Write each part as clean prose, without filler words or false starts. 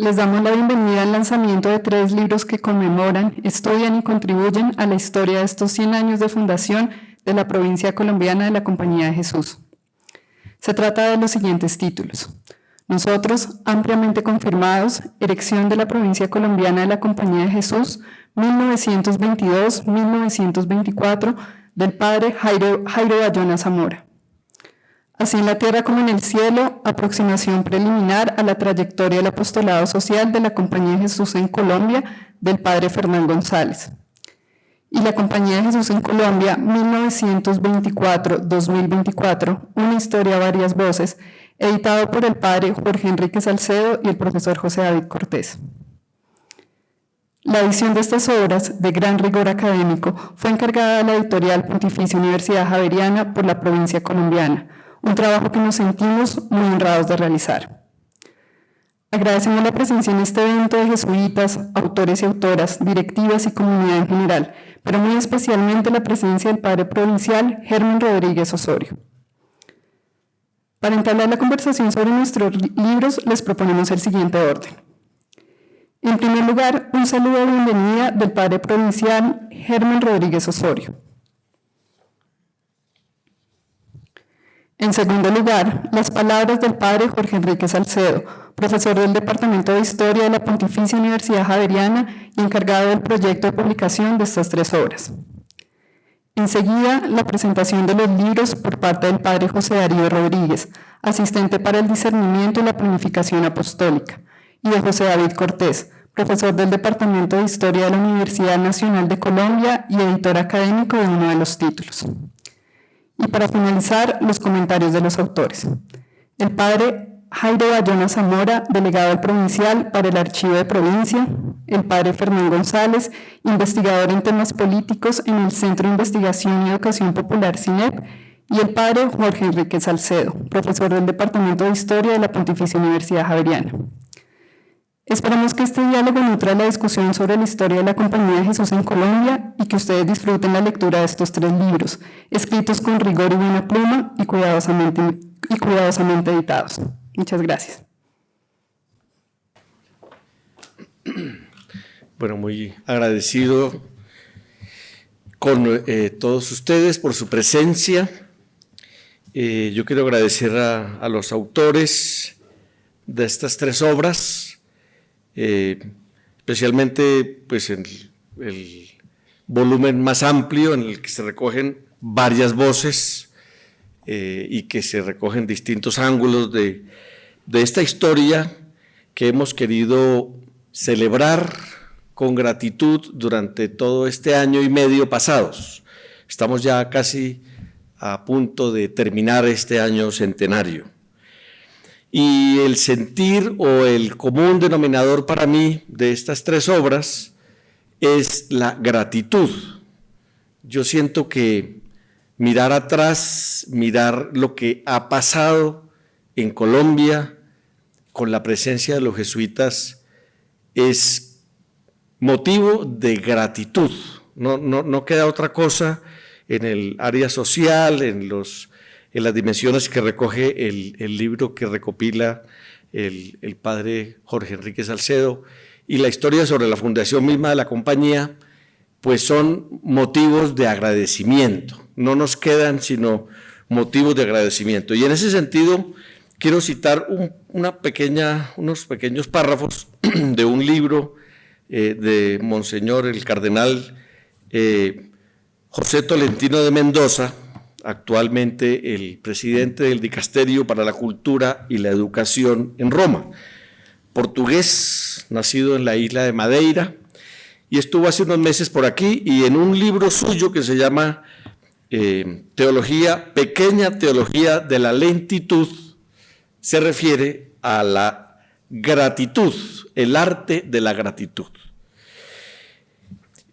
les damos la bienvenida al lanzamiento de 3 libros que conmemoran, estudian y contribuyen a la historia de estos 100 años de fundación de la provincia colombiana de la Compañía de Jesús. Se trata de los siguientes títulos: Nosotros, ampliamente confirmados, erección de la provincia colombiana de la Compañía de Jesús, 1922-1924, del padre Jairo Bayona Zamora. Así en la tierra como en el cielo, aproximación preliminar a la trayectoria del apostolado social de la Compañía de Jesús en Colombia, del padre Fernán González. Y la Compañía de Jesús en Colombia, 1924-2024, una historia a varias voces, editado por el padre Jorge Enrique Salcedo y el profesor José David Cortés. La edición de estas obras, de gran rigor académico, fue encargada a la editorial Pontificia Universidad Javeriana por la provincia colombiana, un trabajo que nos sentimos muy honrados de realizar. Agradecemos la presencia en este evento de jesuitas, autores y autoras, directivas y comunidad en general, pero muy especialmente la presencia del padre provincial Germán Rodríguez Osorio. Para entablar la conversación sobre nuestros libros, les proponemos el siguiente orden. En primer lugar, un saludo de bienvenida del padre provincial Germán Rodríguez Osorio. En segundo lugar, las palabras del padre Jorge Enrique Salcedo, profesor del Departamento de Historia de la Pontificia Universidad Javeriana y encargado del proyecto de publicación de estas 3 obras. Enseguida, la presentación de los libros por parte del padre José Darío Rodríguez, asistente para el discernimiento y la planificación apostólica, y de José David Cortés, profesor del Departamento de Historia de la Universidad Nacional de Colombia y editor académico de uno de los títulos. Y para finalizar, los comentarios de los autores. El padre Jairo Bayona Zamora, delegado provincial para el Archivo de Provincia, el padre Fernán González, investigador en temas políticos en el Centro de Investigación y Educación Popular CINEP, y el padre Jorge Enrique Salcedo, profesor del Departamento de Historia de la Pontificia Universidad Javeriana. Esperamos que este diálogo nutra la discusión sobre la historia de la Compañía de Jesús en Colombia y que ustedes disfruten la lectura de estos 3 libros, escritos con rigor y buena pluma y cuidadosamente editados. Muchas gracias. Bueno, muy agradecido con todos ustedes por su presencia. Yo quiero agradecer a los autores de estas 3 obras, especialmente pues, en el volumen más amplio en el que se recogen varias voces y que se recogen distintos ángulos de esta historia que hemos querido celebrar con gratitud durante todo este año y medio pasados. Estamos ya casi a punto de terminar este año centenario. Y el sentir o el común denominador para mí de estas 3 obras es la gratitud. Yo siento que mirar atrás, mirar lo que ha pasado en Colombia con la presencia de los jesuitas es motivo de gratitud. No queda otra cosa en el área social, en las dimensiones que recoge el libro que recopila el padre Jorge Enrique Salcedo y la historia sobre la fundación misma de la compañía, pues son motivos de agradecimiento. No nos quedan sino motivos de agradecimiento. Y en ese sentido quiero citar unos pequeños párrafos de un libro de Monseñor el Cardenal José Tolentino de Mendoza, actualmente el presidente del Dicasterio para la Cultura y la Educación en Roma, portugués, nacido en la isla de Madeira, y estuvo hace unos meses por aquí, y en un libro suyo que se llama Pequeña Teología de la Lentitud, se refiere a la gratitud, el arte de la gratitud.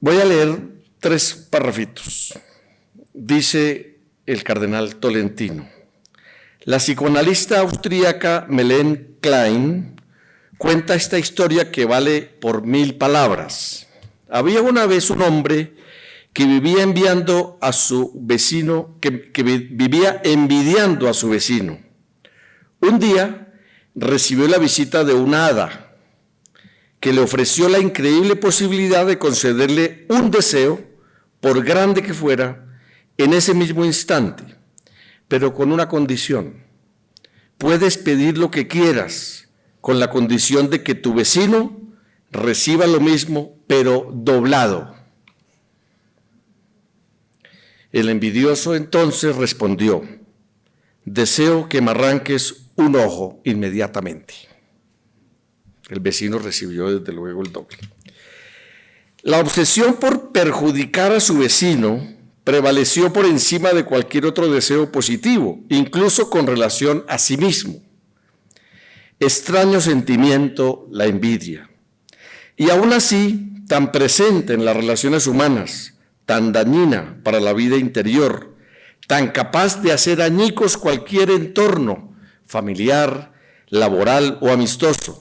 Voy a leer 3 párrafitos. Dice el cardenal Tolentino: la psicoanalista austríaca Melanie Klein cuenta esta historia que vale por 1000 palabras. Había una vez un hombre que vivía envidiando a su vecino. Un día recibió la visita de una hada que le ofreció la increíble posibilidad de concederle un deseo, por grande que fuera, en ese mismo instante, pero con una condición. Puedes pedir lo que quieras, con la condición de que tu vecino reciba lo mismo, pero doblado. El envidioso entonces respondió: deseo que me arranques un ojo inmediatamente. El vecino recibió desde luego el doble. La obsesión por perjudicar a su vecino prevaleció por encima de cualquier otro deseo positivo, incluso con relación a sí mismo. Extraño sentimiento, la envidia. Y aún así, tan presente en las relaciones humanas, tan dañina para la vida interior, tan capaz de hacer añicos cualquier entorno familiar, laboral o amistoso.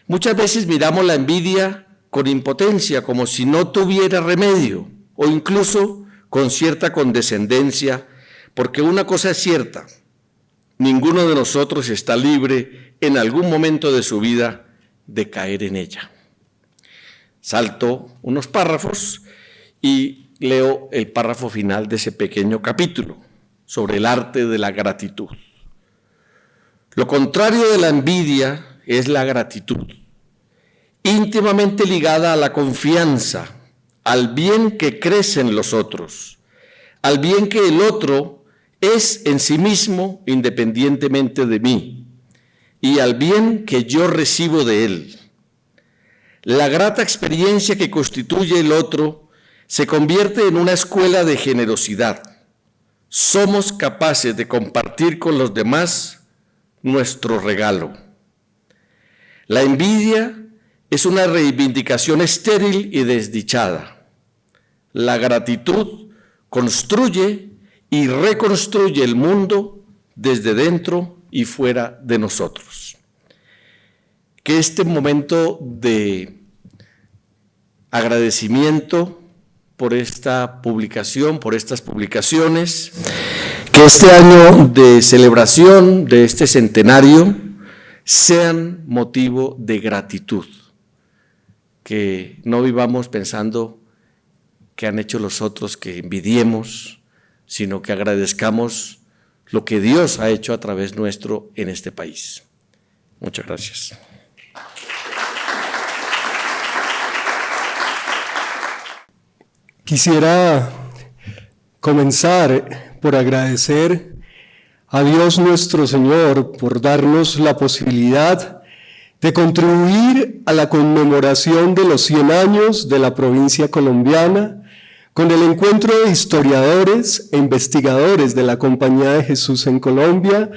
Muchas veces miramos la envidia con impotencia, como si no tuviera remedio, o incluso con cierta condescendencia, porque una cosa es cierta: ninguno de nosotros está libre en algún momento de su vida de caer en ella. Salto unos párrafos y leo el párrafo final de ese pequeño capítulo sobre el arte de la gratitud. Lo contrario de la envidia es la gratitud, íntimamente ligada a la confianza, al bien que crece en los otros, al bien que el otro es en sí mismo independientemente de mí, y al bien que yo recibo de él. La grata experiencia que constituye el otro se convierte en una escuela de generosidad. Somos capaces de compartir con los demás nuestro regalo. La envidia es una reivindicación estéril y desdichada. La gratitud construye y reconstruye el mundo desde dentro y fuera de nosotros. Que este momento de agradecimiento por esta publicación, por estas publicaciones, que este año de celebración de este centenario sean motivo de gratitud, que no vivamos pensando que han hecho los otros, que envidiemos, sino que agradezcamos lo que Dios ha hecho a través nuestro en este país. Muchas gracias. Quisiera comenzar por agradecer a Dios nuestro Señor por darnos la posibilidad de contribuir a la conmemoración de los 100 años de la provincia colombiana con el encuentro de historiadores e investigadores de la Compañía de Jesús en Colombia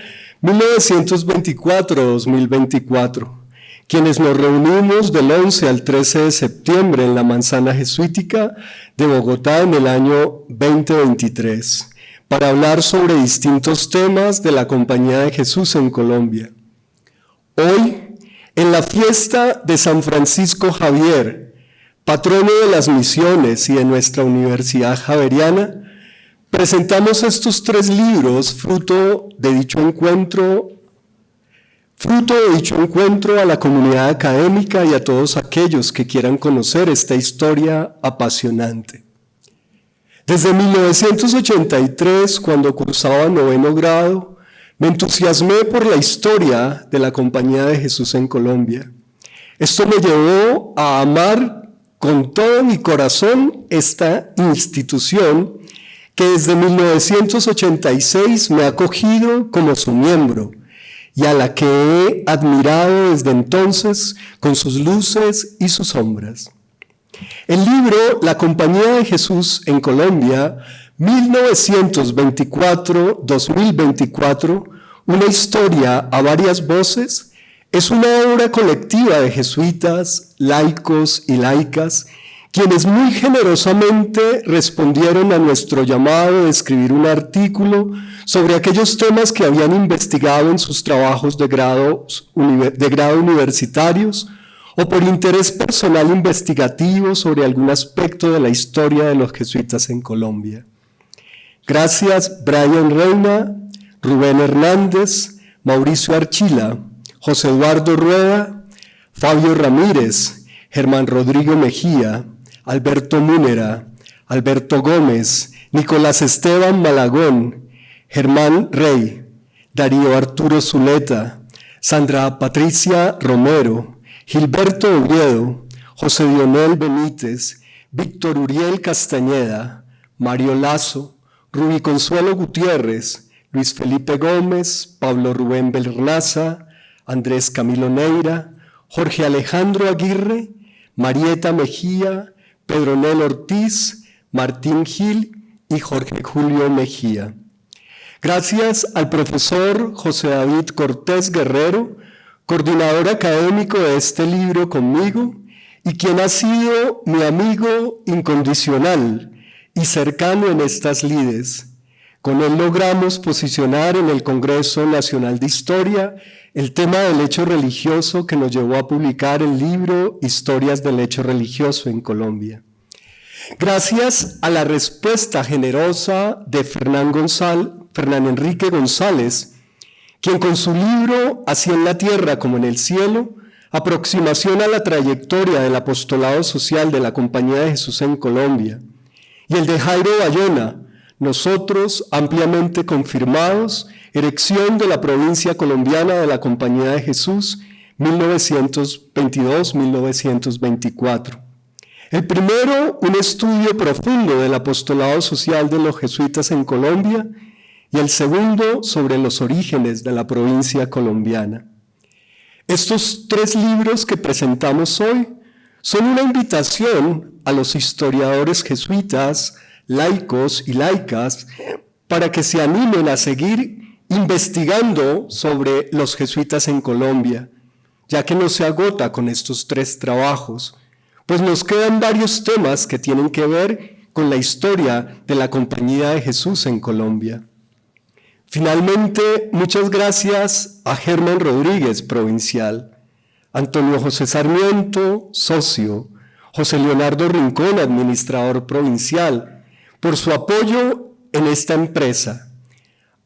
1924-2024, quienes nos reunimos del 11 al 13 de septiembre en la Manzana Jesuítica de Bogotá en el año 2023, para hablar sobre distintos temas de la Compañía de Jesús en Colombia. Hoy, en la fiesta de San Francisco Javier, patrono de las misiones y de nuestra Universidad Javeriana, presentamos estos 3 libros fruto de dicho encuentro a la comunidad académica y a todos aquellos que quieran conocer esta historia apasionante. Desde 1983, cuando cursaba 9º grado, me entusiasmé por la historia de la Compañía de Jesús en Colombia. Esto me llevó a amar con todo mi corazón esta institución que desde 1986 me ha acogido como su miembro y a la que he admirado desde entonces con sus luces y sus sombras. El libro La Compañía de Jesús en Colombia, 1924-2024, una historia a varias voces, es una obra colectiva de jesuitas, laicos y laicas, quienes muy generosamente respondieron a nuestro llamado de escribir un artículo sobre aquellos temas que habían investigado en sus trabajos de grado universitarios o por interés personal investigativo sobre algún aspecto de la historia de los jesuitas en Colombia. Gracias Brian Reina, Rubén Hernández, Mauricio Archila, José Eduardo Rueda, Fabio Ramírez Germán Rodrigo Mejía, Alberto Múnera, Alberto Gómez, Nicolás Esteban Malagón, Germán Rey, Darío Arturo Zuleta, Sandra Patricia Romero, Gilberto Oviedo, José Dionel Benítez, Víctor Uriel Castañeda, Mario Lazo, Rubí Consuelo Gutiérrez, Luis Felipe Gómez, Pablo Rubén Bernaza, Andrés Camilo Neira, Jorge Alejandro Aguirre, Marieta Mejía, Pedronel Ortiz, Martín Gil y Jorge Julio Mejía. Gracias al profesor José David Cortés Guerrero, coordinador académico de este libro conmigo, y quien ha sido mi amigo incondicional y cercano en estas lides. Con él logramos posicionar en el Congreso Nacional de Historia el tema del hecho religioso que nos llevó a publicar el libro Historias del Hecho Religioso en Colombia. Gracias a la respuesta generosa de Fernán Enrique González, quien con su libro Así en la tierra como en el cielo, aproximación a la trayectoria del apostolado social de la Compañía de Jesús en Colombia, y el de Jairo Bayona, Nosotros ampliamente confirmados, erección de la provincia colombiana de la Compañía de Jesús, 1922-1924. El primero, un estudio profundo del apostolado social de los jesuitas en Colombia, y el segundo, sobre los orígenes de la provincia colombiana. Estos tres libros que presentamos hoy son una invitación a los historiadores jesuitas, laicos y laicas, para que se animen a seguir investigando sobre los jesuitas en Colombia, ya que no se agota con estos tres trabajos, pues nos quedan varios temas que tienen que ver con la historia de la Compañía de Jesús en Colombia. Finalmente, muchas gracias a Germán Rodríguez, provincial, Antonio José Sarmiento, socio, José Leonardo Rincón, administrador provincial, por su apoyo en esta empresa,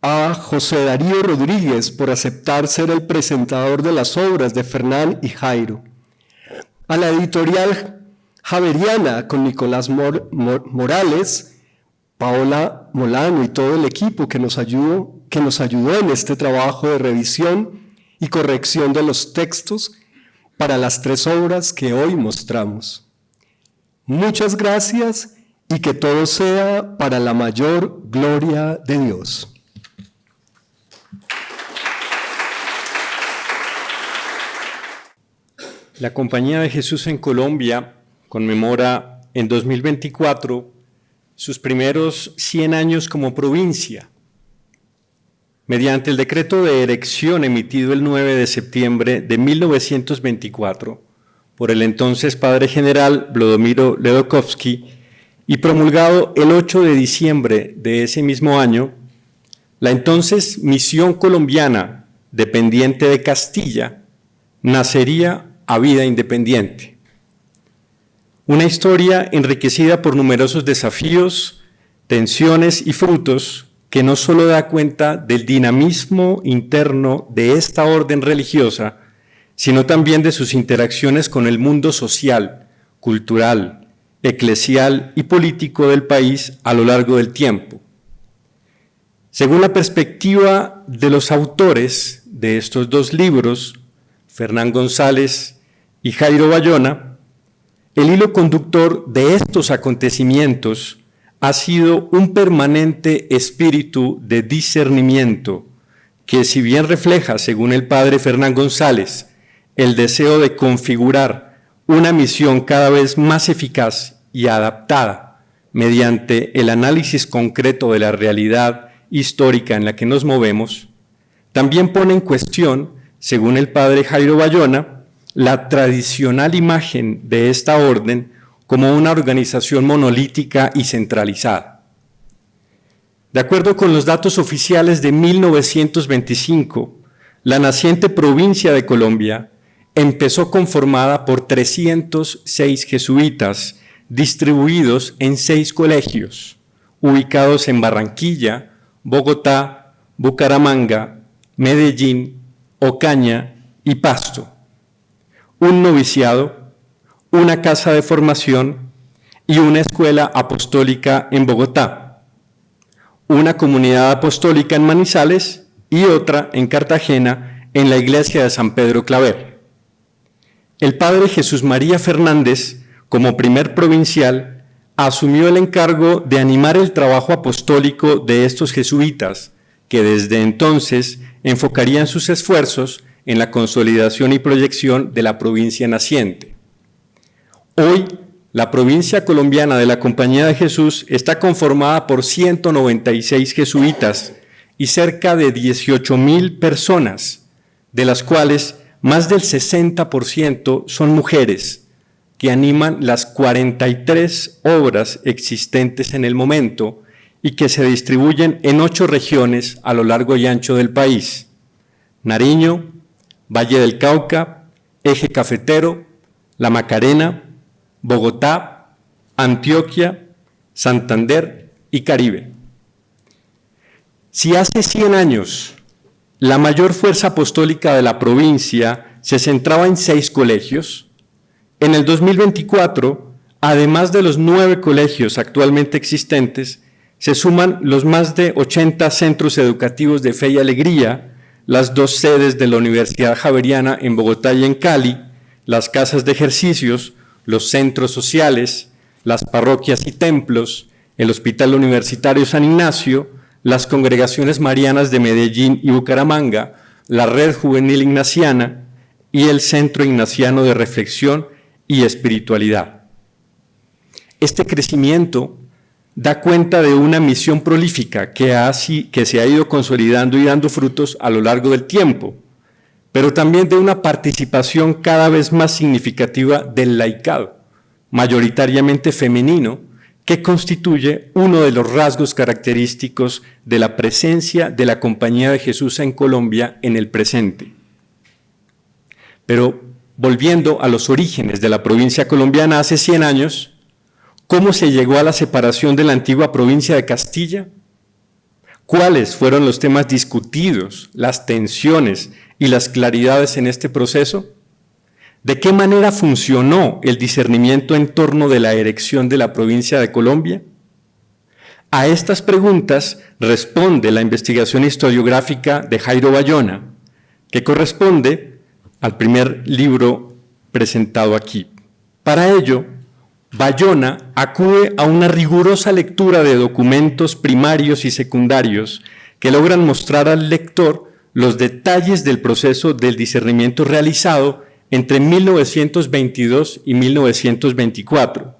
a José Darío Rodríguez por aceptar ser el presentador de las obras de Fernán y Jairo, a la editorial Javeriana con Nicolás Morales, Paola Molano y todo el equipo que nos ayudó en este trabajo de revisión y corrección de los textos para las tres obras que hoy mostramos. Muchas gracias y que todo sea para la mayor gloria de Dios. La Compañía de Jesús en Colombia conmemora en 2024 sus primeros 100 años como provincia. Mediante el decreto de erección emitido el 9 de septiembre de 1924 por el entonces Padre General Vladimiro Ledochowski y promulgado el 8 de diciembre de ese mismo año, la entonces Misión Colombiana, dependiente de Castilla, nacería a vida independiente. Una historia enriquecida por numerosos desafíos, tensiones y frutos que no solo da cuenta del dinamismo interno de esta orden religiosa, sino también de sus interacciones con el mundo social, cultural, eclesial y político del país a lo largo del tiempo. Según la perspectiva de los autores de estos dos libros, Fernán González y Jairo Bayona, el hilo conductor de estos acontecimientos ha sido un permanente espíritu de discernimiento que, si bien refleja, según el padre Fernán González, el deseo de configurar una misión cada vez más eficaz y adaptada mediante el análisis concreto de la realidad histórica en la que nos movemos, también pone en cuestión, según el padre Jairo Bayona, la tradicional imagen de esta orden como una organización monolítica y centralizada. De acuerdo con los datos oficiales de 1925, la naciente provincia de Colombia empezó conformada por 306 jesuitas distribuidos en 6 colegios, ubicados en Barranquilla, Bogotá, Bucaramanga, Medellín, Ocaña y Pasto. Un noviciado, una casa de formación y una escuela apostólica en Bogotá, una comunidad apostólica en Manizales y otra en Cartagena en la iglesia de San Pedro Claver. El padre Jesús María Fernández, como primer provincial, asumió el encargo de animar el trabajo apostólico de estos jesuitas, que desde entonces enfocarían sus esfuerzos en la consolidación y proyección de la provincia naciente. Hoy, la provincia colombiana de la Compañía de Jesús está conformada por 196 jesuitas y cerca de 18.000 personas, de las cuales más del 60% son mujeres, que animan las 43 obras existentes en el momento y que se distribuyen en 8 regiones a lo largo y ancho del país: Nariño, Valle del Cauca, Eje Cafetero, La Macarena, Bogotá, Antioquia, Santander y Caribe. Si hace 100 años la mayor fuerza apostólica de la provincia se centraba en 6 colegios, en el 2024, además de los 9 colegios actualmente existentes, se suman los más de 80 centros educativos de Fe y Alegría, las 2 sedes de la Universidad Javeriana en Bogotá y en Cali, las casas de ejercicios, los centros sociales, las parroquias y templos, el Hospital Universitario San Ignacio, las congregaciones marianas de Medellín y Bucaramanga, la Red Juvenil Ignaciana y el Centro Ignaciano de Reflexión y Espiritualidad. Este crecimiento da cuenta de una misión prolífica que se ha ido consolidando y dando frutos a lo largo del tiempo, pero también de una participación cada vez más significativa del laicado, mayoritariamente femenino, que constituye uno de los rasgos característicos de la presencia de la Compañía de Jesús en Colombia en el presente. Pero volviendo a los orígenes de la provincia colombiana hace 100 años, ¿cómo se llegó a la separación de la antigua provincia de Castilla? ¿Cuáles fueron los temas discutidos, las tensiones y las claridades en este proceso? ¿De qué manera funcionó el discernimiento en torno de la erección de la provincia de Colombia? A estas preguntas responde la investigación historiográfica de Jairo Bayona, que corresponde al primer libro presentado aquí. Para ello, Bayona acude a una rigurosa lectura de documentos primarios y secundarios que logran mostrar al lector los detalles del proceso del discernimiento realizado entre 1922 y 1924,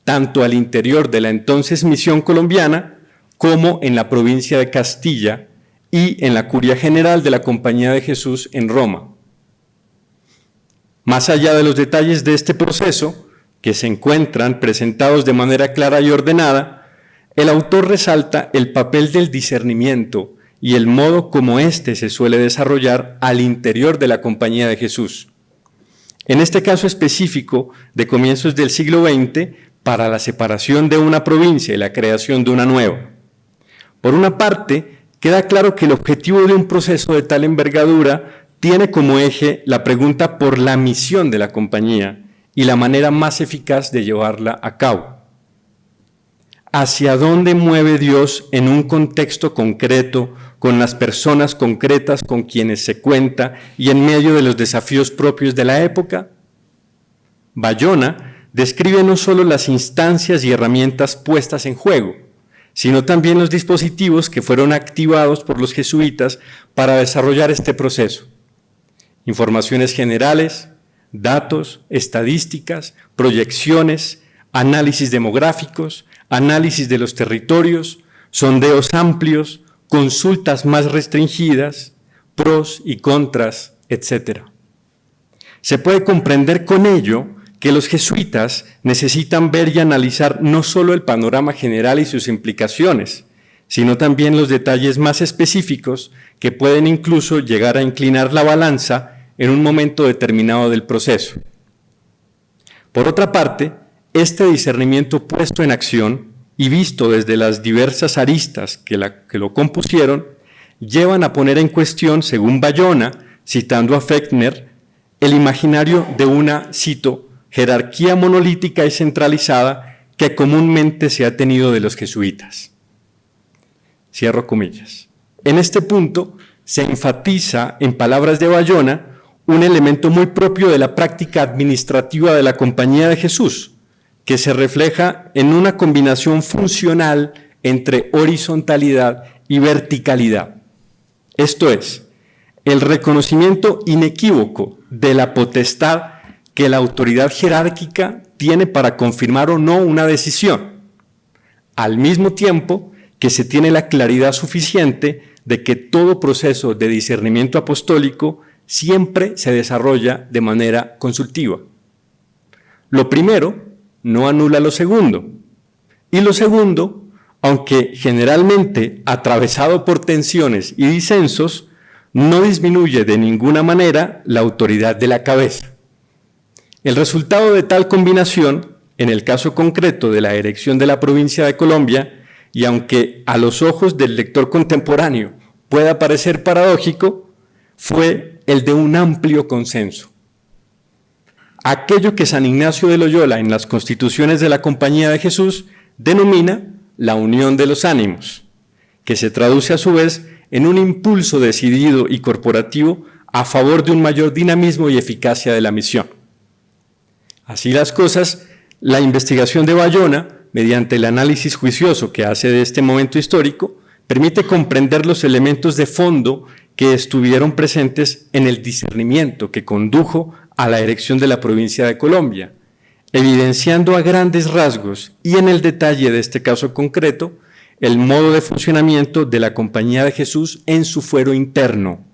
tanto al interior de la entonces misión colombiana como en la provincia de Castilla y en la Curia General de la Compañía de Jesús en Roma. Más allá de los detalles de este proceso, que se encuentran presentados de manera clara y ordenada, el autor resalta el papel del discernimiento y el modo como éste se suele desarrollar al interior de la Compañía de Jesús. En este caso específico, de comienzos del siglo XX, para la separación de una provincia y la creación de una nueva. Por una parte, queda claro que el objetivo de un proceso de tal envergadura tiene como eje la pregunta por la misión de la compañía y la manera más eficaz de llevarla a cabo. ¿Hacia dónde mueve Dios en un contexto concreto, con las personas concretas con quienes se cuenta y en medio de los desafíos propios de la época? Bayona describe no solo las instancias y herramientas puestas en juego, sino también los dispositivos que fueron activados por los jesuitas para desarrollar este proceso. Informaciones generales, datos, estadísticas, proyecciones, análisis demográficos, análisis de los territorios, sondeos amplios, consultas más restringidas, pros y contras, etc. Se puede comprender con ello que los jesuitas necesitan ver y analizar no solo el panorama general y sus implicaciones, sino también los detalles más específicos que pueden incluso llegar a inclinar la balanza en un momento determinado del proceso. Por otra parte, este discernimiento puesto en acción y visto desde las diversas aristas que lo compusieron, llevan a poner en cuestión, según Bayona, citando a Fechner, el imaginario de una, cito, jerarquía monolítica y centralizada que comúnmente se ha tenido de los jesuitas. Cierro comillas. En este punto se enfatiza, en palabras de Bayona, un elemento muy propio de la práctica administrativa de la Compañía de Jesús, que se refleja en una combinación funcional entre horizontalidad y verticalidad. Esto es, el reconocimiento inequívoco de la potestad que la autoridad jerárquica tiene para confirmar o no una decisión, al mismo tiempo que se tiene la claridad suficiente de que todo proceso de discernimiento apostólico siempre se desarrolla de manera consultiva. Lo primero no anula lo segundo, y lo segundo, aunque generalmente atravesado por tensiones y disensos, no disminuye de ninguna manera la autoridad de la cabeza. El resultado de tal combinación, en el caso concreto de la erección de la provincia de Colombia, y aunque a los ojos del lector contemporáneo pueda parecer paradójico, fue el de un amplio consenso. Aquello que San Ignacio de Loyola en las Constituciones de la Compañía de Jesús denomina la unión de los ánimos, que se traduce a su vez en un impulso decidido y corporativo a favor de un mayor dinamismo y eficacia de la misión. Así las cosas, la investigación de Bayona, mediante el análisis juicioso que hace de este momento histórico, permite comprender los elementos de fondo que estuvieron presentes en el discernimiento que condujo a la erección de la provincia de Colombia, evidenciando a grandes rasgos y en el detalle de este caso concreto el modo de funcionamiento de la Compañía de Jesús en su fuero interno,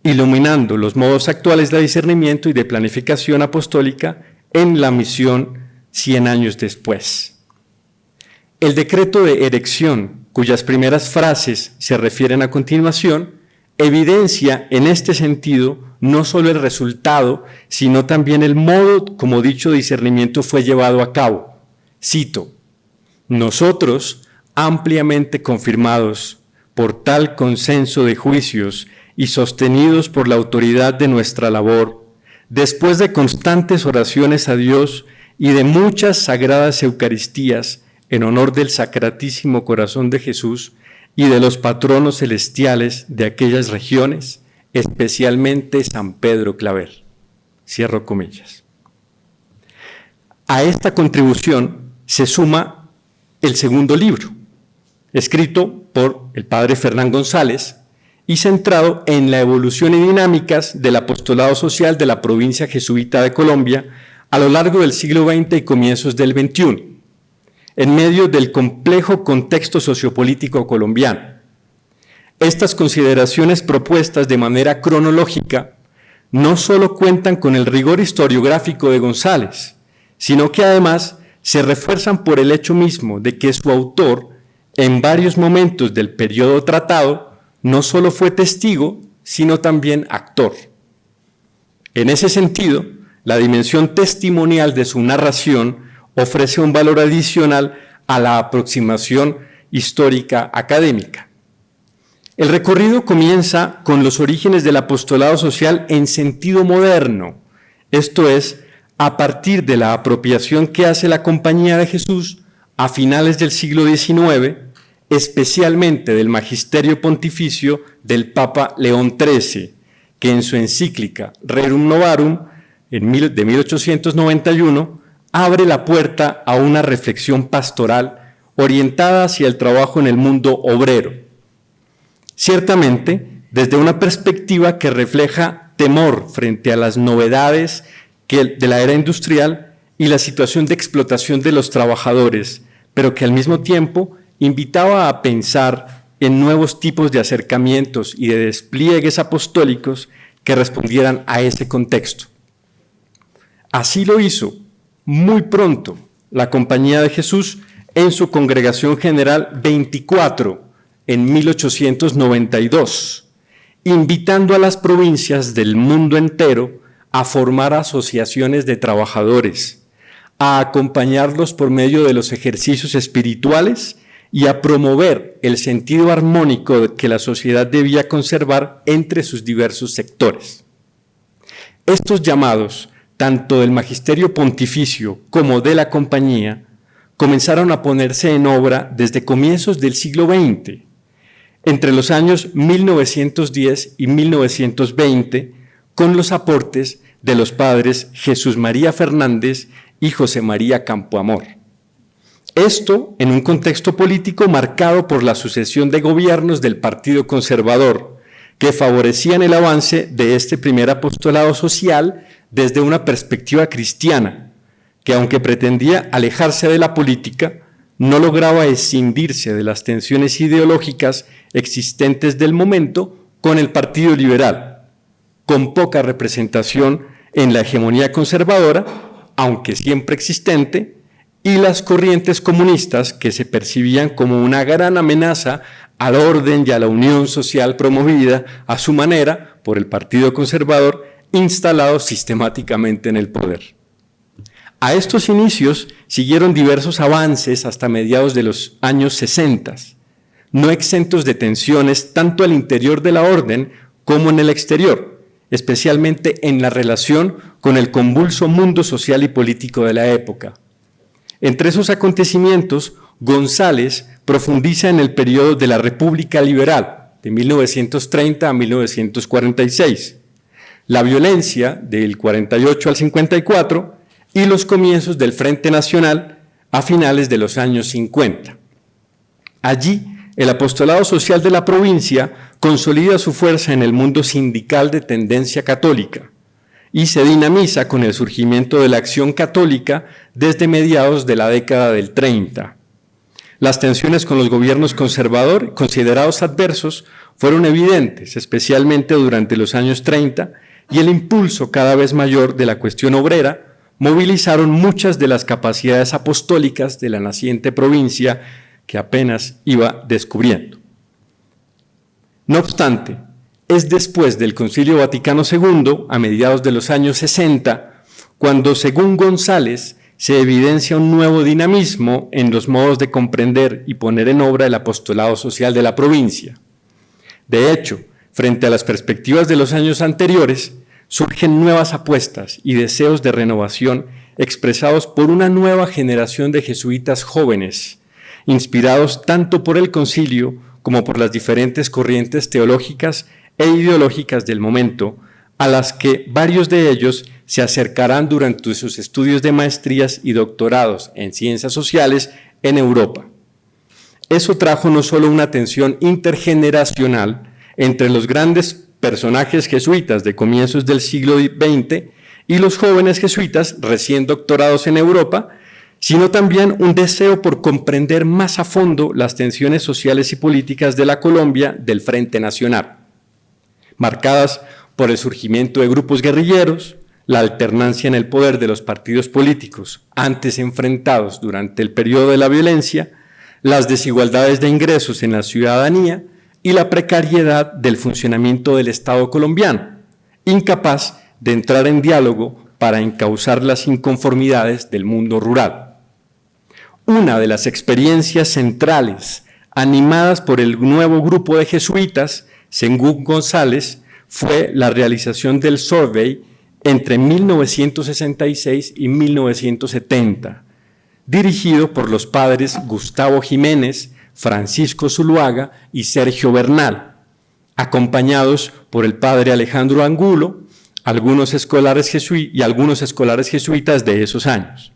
iluminando los modos actuales de discernimiento y de planificación apostólica en la misión 100 años después. El decreto de erección, cuyas primeras frases se refieren a continuación, evidencia en este sentido no solo el resultado, sino también el modo como dicho discernimiento fue llevado a cabo. Cito: nosotros, ampliamente confirmados por tal consenso de juicios y sostenidos por la autoridad de nuestra labor, después de constantes oraciones a Dios y de muchas sagradas Eucaristías en honor del Sacratísimo Corazón de Jesús y de los patronos celestiales de aquellas regiones, especialmente San Pedro Claver. Cierro comillas. A esta contribución se suma el segundo libro, escrito por el padre Fernán González y centrado en la evolución y dinámicas del apostolado social de la provincia jesuita de Colombia a lo largo del siglo XX y comienzos del XXI, en medio del complejo contexto sociopolítico colombiano. Estas consideraciones propuestas de manera cronológica no solo cuentan con el rigor historiográfico de González, sino que además se refuerzan por el hecho mismo de que su autor, en varios momentos del periodo tratado, no solo fue testigo, sino también actor. En ese sentido, la dimensión testimonial de su narración ofrece un valor adicional a la aproximación histórica académica. El recorrido comienza con los orígenes del apostolado social en sentido moderno, esto es, a partir de la apropiación que hace la Compañía de Jesús a finales del siglo XIX, especialmente del magisterio pontificio del Papa León XIII, que en su encíclica Rerum Novarum de 1891 abre la puerta a una reflexión pastoral orientada hacia el trabajo en el mundo obrero. Ciertamente, desde una perspectiva que refleja temor frente a las novedades de la era industrial y la situación de explotación de los trabajadores, pero que al mismo tiempo invitaba a pensar en nuevos tipos de acercamientos y de despliegues apostólicos que respondieran a ese contexto. Así lo hizo muy pronto la Compañía de Jesús en su Congregación General 24 en 1892, invitando a las provincias del mundo entero a formar asociaciones de trabajadores, a acompañarlos por medio de los ejercicios espirituales y a promover el sentido armónico que la sociedad debía conservar entre sus diversos sectores. Estos llamados tanto del magisterio pontificio como de la compañía, comenzaron a ponerse en obra desde comienzos del siglo XX, entre los años 1910 y 1920, con los aportes de los padres Jesús María Fernández y José María Campoamor. Esto en un contexto político marcado por la sucesión de gobiernos del Partido Conservador, que favorecían el avance de este primer apostolado social desde una perspectiva cristiana, que aunque pretendía alejarse de la política, no lograba escindirse de las tensiones ideológicas existentes del momento con el Partido Liberal, con poca representación en la hegemonía conservadora, aunque siempre existente, y las corrientes comunistas que se percibían como una gran amenaza al orden y a la unión social promovida a su manera por el Partido Conservador, instalado sistemáticamente en el poder. A estos inicios siguieron diversos avances hasta mediados de los años 60, no exentos de tensiones tanto al interior de la orden como en el exterior, especialmente en la relación con el convulso mundo social y político de la época. Entre esos acontecimientos, González profundiza en el periodo de la República Liberal, de 1930 a 1946, la violencia del 48 al 54 y los comienzos del Frente Nacional a finales de los años 50. Allí, el apostolado social de la provincia consolida su fuerza en el mundo sindical de tendencia católica y se dinamiza con el surgimiento de la acción católica desde mediados de la década del 30. Las tensiones con los gobiernos conservadores, considerados adversos, fueron evidentes, especialmente durante los años 30, y el impulso cada vez mayor de la cuestión obrera movilizaron muchas de las capacidades apostólicas de la naciente provincia que apenas iba descubriendo. No obstante, es después del Concilio Vaticano II, a mediados de los años 60, cuando, según González, se evidencia un nuevo dinamismo en los modos de comprender y poner en obra el apostolado social de la provincia. De hecho, frente a las perspectivas de los años anteriores, surgen nuevas apuestas y deseos de renovación expresados por una nueva generación de jesuitas jóvenes, inspirados tanto por el concilio como por las diferentes corrientes teológicas e ideológicas del momento, a las que varios de ellos se acercarán durante sus estudios de maestrías y doctorados en ciencias sociales en Europa. Eso trajo no solo una tensión intergeneracional entre los grandes personajes jesuitas de comienzos del siglo XX y los jóvenes jesuitas recién doctorados en Europa, sino también un deseo por comprender más a fondo las tensiones sociales y políticas de la Colombia del Frente Nacional, marcadas por el surgimiento de grupos guerrilleros, la alternancia en el poder de los partidos políticos antes enfrentados durante el periodo de la violencia, las desigualdades de ingresos en la ciudadanía y la precariedad del funcionamiento del Estado colombiano, incapaz de entrar en diálogo para encauzar las inconformidades del mundo rural. Una de las experiencias centrales animadas por el nuevo grupo de jesuitas, según González, fue la realización del Survey entre 1966 y 1970, dirigido por los padres Gustavo Jiménez, Francisco Zuluaga y Sergio Bernal, acompañados por el padre Alejandro Angulo, algunos escolares jesuitas de esos años.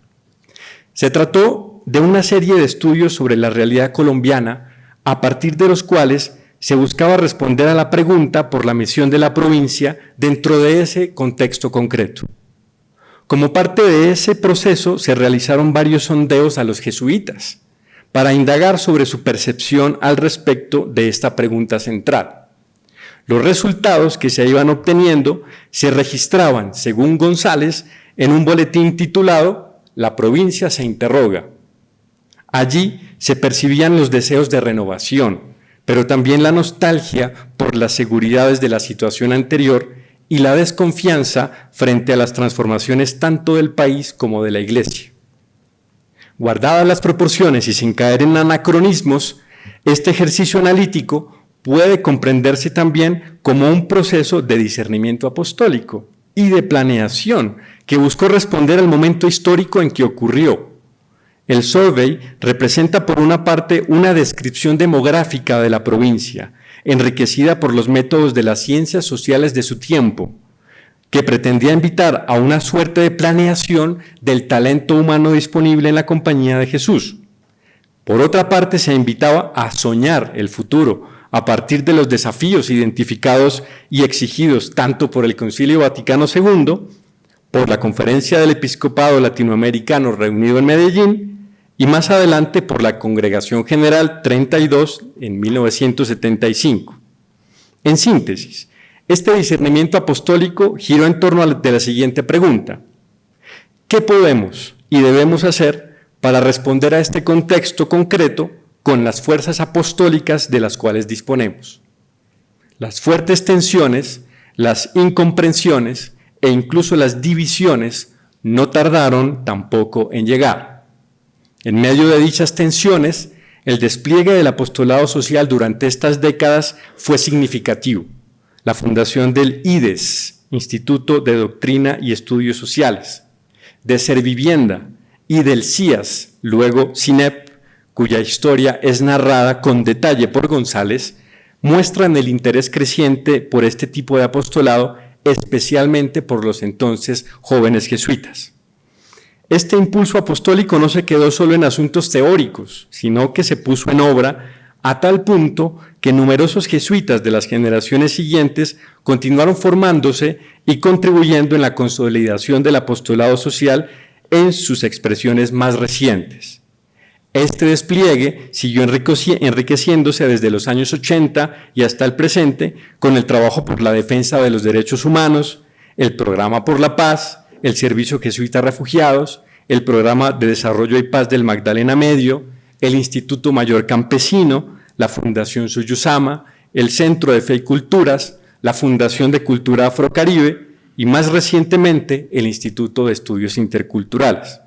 Se trató de una serie de estudios sobre la realidad colombiana, a partir de los cuales se buscaba responder a la pregunta por la misión de la provincia dentro de ese contexto concreto. Como parte de ese proceso se realizaron varios sondeos a los jesuitas para indagar sobre su percepción al respecto de esta pregunta central. Los resultados que se iban obteniendo se registraban, según González, en un boletín titulado «La provincia se interroga». Allí se percibían los deseos de renovación, pero también la nostalgia por las seguridades de la situación anterior y la desconfianza frente a las transformaciones tanto del país como de la Iglesia. Guardadas las proporciones y sin caer en anacronismos, este ejercicio analítico puede comprenderse también como un proceso de discernimiento apostólico, y de planeación que buscó responder al momento histórico en que ocurrió. El survey representa por una parte una descripción demográfica de la provincia, enriquecida por los métodos de las ciencias sociales de su tiempo, que pretendía invitar a una suerte de planeación del talento humano disponible en la compañía de Jesús. Por otra parte, se invitaba a soñar el futuro a partir de los desafíos identificados y exigidos tanto por el Concilio Vaticano II, por la Conferencia del Episcopado Latinoamericano reunido en Medellín y más adelante por la Congregación General 32 en 1975. En síntesis, este discernimiento apostólico giró en torno de la siguiente pregunta: ¿qué podemos y debemos hacer para responder a este contexto concreto con las fuerzas apostólicas de las cuales disponemos? Las fuertes tensiones, las incomprensiones e incluso las divisiones no tardaron tampoco en llegar. En medio de dichas tensiones, el despliegue del apostolado social durante estas décadas fue significativo. La fundación del IDES, Instituto de Doctrina y Estudios Sociales, de Servivienda y del CIAS, luego CINEP, cuya historia es narrada con detalle por González, muestran el interés creciente por este tipo de apostolado, especialmente por los entonces jóvenes jesuitas. Este impulso apostólico no se quedó solo en asuntos teóricos, sino que se puso en obra a tal punto que numerosos jesuitas de las generaciones siguientes continuaron formándose y contribuyendo en la consolidación del apostolado social en sus expresiones más recientes. Este despliegue siguió enriqueciéndose desde los años 80 y hasta el presente con el trabajo por la defensa de los derechos humanos, el Programa por la Paz, el Servicio Jesuita a Refugiados, el Programa de Desarrollo y Paz del Magdalena Medio, el Instituto Mayor Campesino, la Fundación Suyusama, el Centro de Fe y Culturas, la Fundación de Cultura Afrocaribe y más recientemente el Instituto de Estudios Interculturales.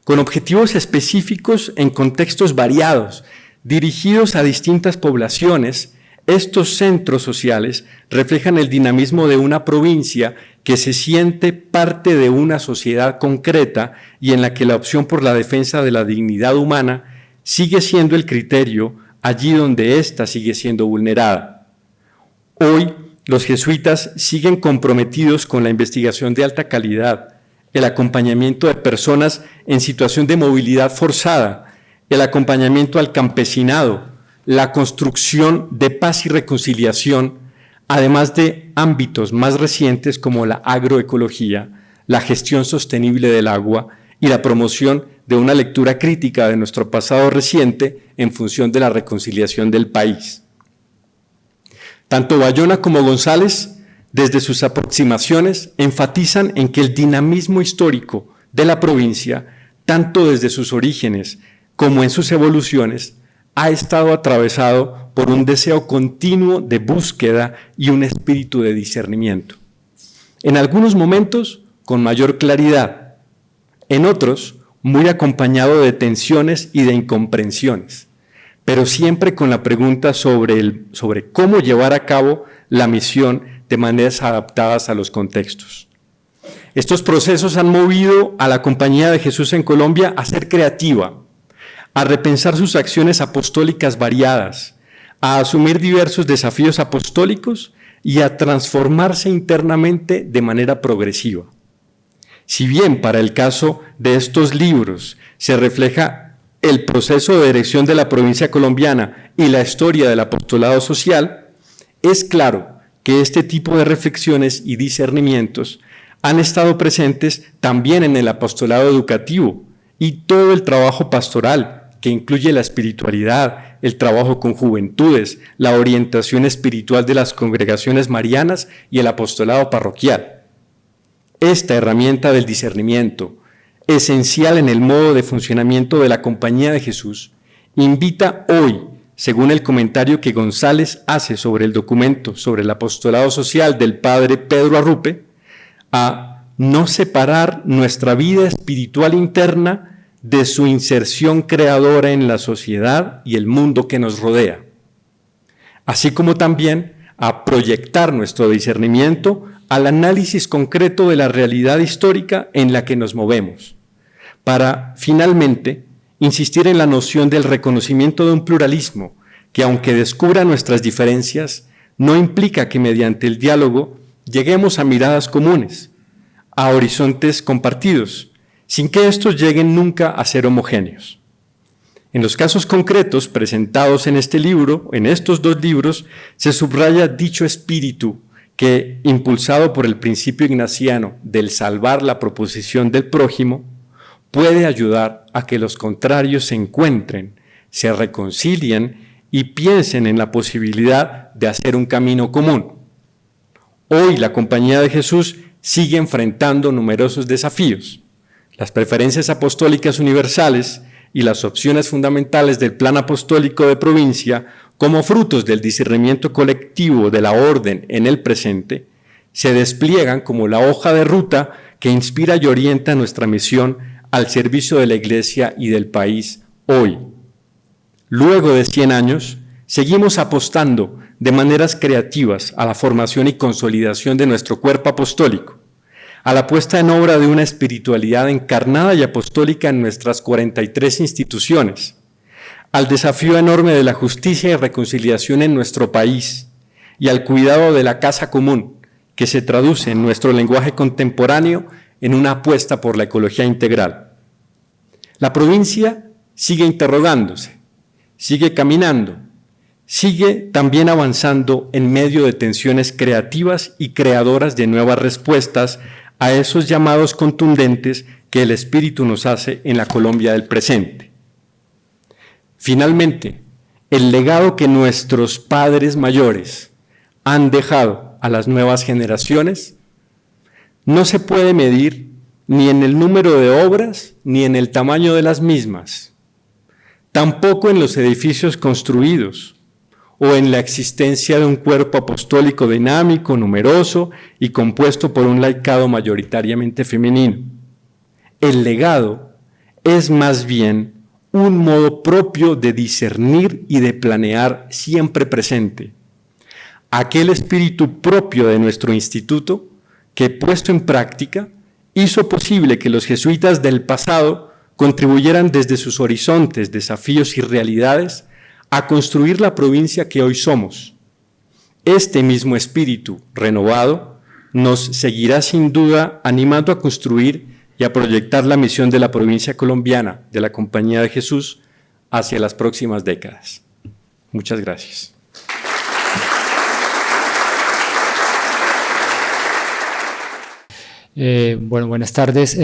Con objetivos específicos en contextos variados, dirigidos a distintas poblaciones, estos centros sociales reflejan el dinamismo de una provincia que se siente parte de una sociedad concreta y en la que la opción por la defensa de la dignidad humana sigue siendo el criterio allí donde ésta sigue siendo vulnerada. Hoy, los jesuitas siguen comprometidos con la investigación de alta calidad, el acompañamiento de personas en situación de movilidad forzada, el acompañamiento al campesinado, la construcción de paz y reconciliación, además de ámbitos más recientes como la agroecología, la gestión sostenible del agua y la promoción de una lectura crítica de nuestro pasado reciente en función de la reconciliación del país. Tanto Bayona como González, desde sus aproximaciones, enfatizan en que el dinamismo histórico de la provincia, tanto desde sus orígenes como en sus evoluciones, ha estado atravesado por un deseo continuo de búsqueda y un espíritu de discernimiento. En algunos momentos, con mayor claridad, en otros, muy acompañado de tensiones y de incomprensiones, pero siempre con la pregunta sobre cómo llevar a cabo la misión de maneras adaptadas a los contextos. Estos procesos han movido a la Compañía de Jesús en Colombia a ser creativa, a repensar sus acciones apostólicas variadas, a asumir diversos desafíos apostólicos y a transformarse internamente de manera progresiva. Si bien para el caso de estos libros se refleja el proceso de dirección de la provincia colombiana y la historia del apostolado social, es claro que este tipo de reflexiones y discernimientos han estado presentes también en el apostolado educativo y todo el trabajo pastoral, que incluye la espiritualidad, el trabajo con juventudes, la orientación espiritual de las congregaciones marianas y el apostolado parroquial. Esta herramienta del discernimiento, esencial en el modo de funcionamiento de la Compañía de Jesús, invita hoy, según el comentario que González hace sobre el documento sobre el apostolado social del padre Pedro Arrupe, a no separar nuestra vida espiritual interna de su inserción creadora en la sociedad y el mundo que nos rodea, así como también a proyectar nuestro discernimiento al análisis concreto de la realidad histórica en la que nos movemos, para, finalmente, insistir en la noción del reconocimiento de un pluralismo que, aunque descubra nuestras diferencias, no implica que mediante el diálogo lleguemos a miradas comunes, a horizontes compartidos, sin que estos lleguen nunca a ser homogéneos. En los casos concretos presentados en este libro, en estos dos libros, se subraya dicho espíritu que, impulsado por el principio ignaciano del salvar la proposición del prójimo, puede ayudar a que los contrarios se encuentren, se reconcilien y piensen en la posibilidad de hacer un camino común. Hoy la Compañía de Jesús sigue enfrentando numerosos desafíos. Las preferencias apostólicas universales y las opciones fundamentales del plan apostólico de provincia, como frutos del discernimiento colectivo de la orden en el presente, se despliegan como la hoja de ruta que inspira y orienta nuestra misión al servicio de la Iglesia y del país hoy. Luego de 100 años, seguimos apostando de maneras creativas a la formación y consolidación de nuestro cuerpo apostólico, a la puesta en obra de una espiritualidad encarnada y apostólica en nuestras 43 instituciones, al desafío enorme de la justicia y reconciliación en nuestro país y al cuidado de la casa común, que se traduce en nuestro lenguaje contemporáneo en una apuesta por la ecología integral. La provincia sigue interrogándose, sigue caminando, sigue también avanzando en medio de tensiones creativas y creadoras de nuevas respuestas a esos llamados contundentes que el Espíritu nos hace en la Colombia del presente. Finalmente, el legado que nuestros padres mayores han dejado a las nuevas generaciones no se puede medir ni en el número de obras ni en el tamaño de las mismas, tampoco en los edificios construidos o en la existencia de un cuerpo apostólico dinámico, numeroso y compuesto por un laicado mayoritariamente femenino. El legado es más bien un modo propio de discernir y de planear siempre presente. Aquel espíritu propio de nuestro instituto que, puesto en práctica, hizo posible que los jesuitas del pasado contribuyeran desde sus horizontes, desafíos y realidades a construir la provincia que hoy somos. Este mismo espíritu renovado nos seguirá sin duda animando a construir y a proyectar la misión de la provincia colombiana de la Compañía de Jesús hacia las próximas décadas. Muchas gracias. Buenas tardes.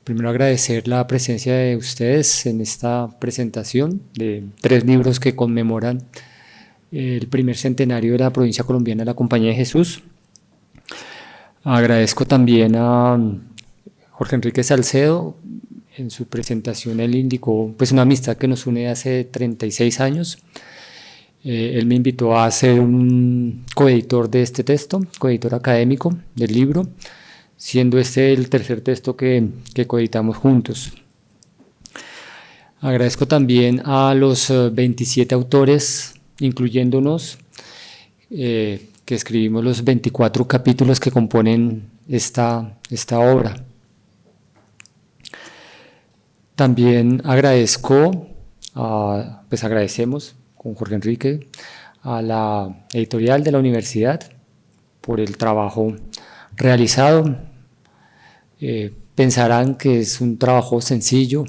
Primero agradecer la presencia de ustedes en esta presentación de 3 libros que conmemoran el primer centenario de la provincia colombiana de la Compañía de Jesús. Agradezco también a Jorge Enrique Salcedo. En su presentación él indicó pues una amistad que nos une hace 36 años. Él me invitó a ser un coeditor de este texto, coeditor académico del libro, siendo este el tercer texto que coeditamos juntos. Agradezco también a los 27 autores, incluyéndonos, que escribimos los 24 capítulos que componen esta obra. También agradecemos con Jorge Enrique a la editorial de la universidad por el trabajo realizado. Pensarán que es un trabajo sencillo.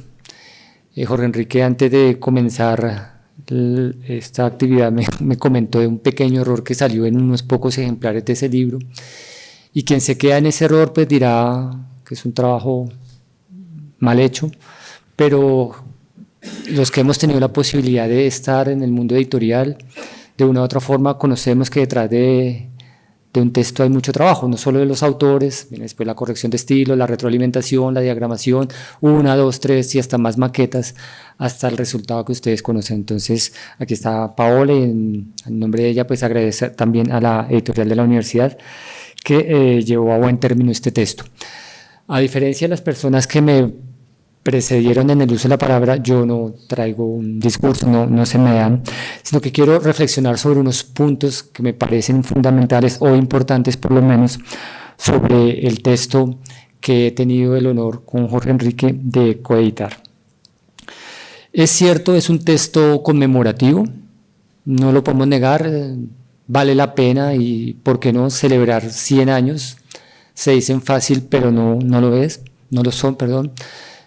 Jorge Enrique, antes de comenzar esta actividad, me comentó de un pequeño error que salió en unos pocos ejemplares de ese libro, y quien se queda en ese error pues dirá que es un trabajo mal hecho, pero los que hemos tenido la posibilidad de estar en el mundo editorial, de una u otra forma conocemos que detrás de un texto hay mucho trabajo, no solo de los autores, viene después la corrección de estilo, la retroalimentación, la diagramación, 1, 2, 3 y hasta más maquetas, hasta el resultado que ustedes conocen. Entonces, aquí está Paola, y en nombre de ella pues agradecer también a la editorial de la universidad que llevó a buen término este texto. A diferencia de las personas que me precedieron en el uso de la palabra, yo no traigo un discurso, no se me dan, sino que quiero reflexionar sobre unos puntos que me parecen fundamentales o importantes por lo menos sobre el texto que he tenido el honor con Jorge Enrique de coeditar. Es cierto, es un texto conmemorativo, no lo podemos negar, vale la pena y, ¿por qué no?, celebrar 100 años. Se dicen fácil, pero no lo son, perdón.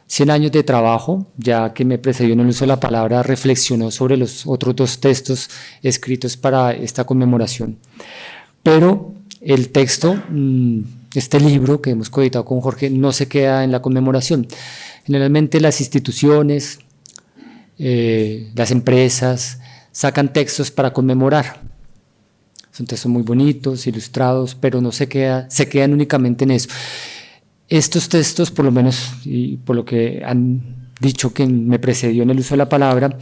100 años de trabajo, ya que me precedió en el uso de la palabra, reflexionó sobre los otros 2 textos escritos para esta conmemoración. Pero el texto, este libro que hemos coeditado con Jorge, no se queda en la conmemoración. Generalmente las instituciones, las empresas, sacan textos para conmemorar. Son textos muy bonitos, ilustrados, pero no se quedan únicamente en eso. Estos textos, por lo menos, y por lo que han dicho que me precedió en el uso de la palabra,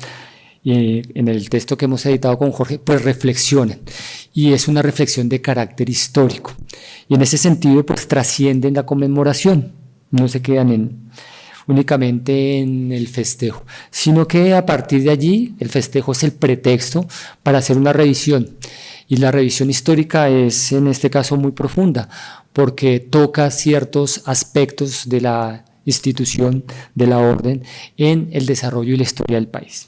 en el texto que hemos editado con Jorge, pues reflexionan, y es una reflexión de carácter histórico, y en ese sentido pues trascienden la conmemoración, no se quedan únicamente en el festejo, sino que a partir de allí el festejo es el pretexto para hacer una revisión, y la revisión histórica es en este caso muy profunda, porque toca ciertos aspectos de la institución, de la orden, en el desarrollo y la historia del país.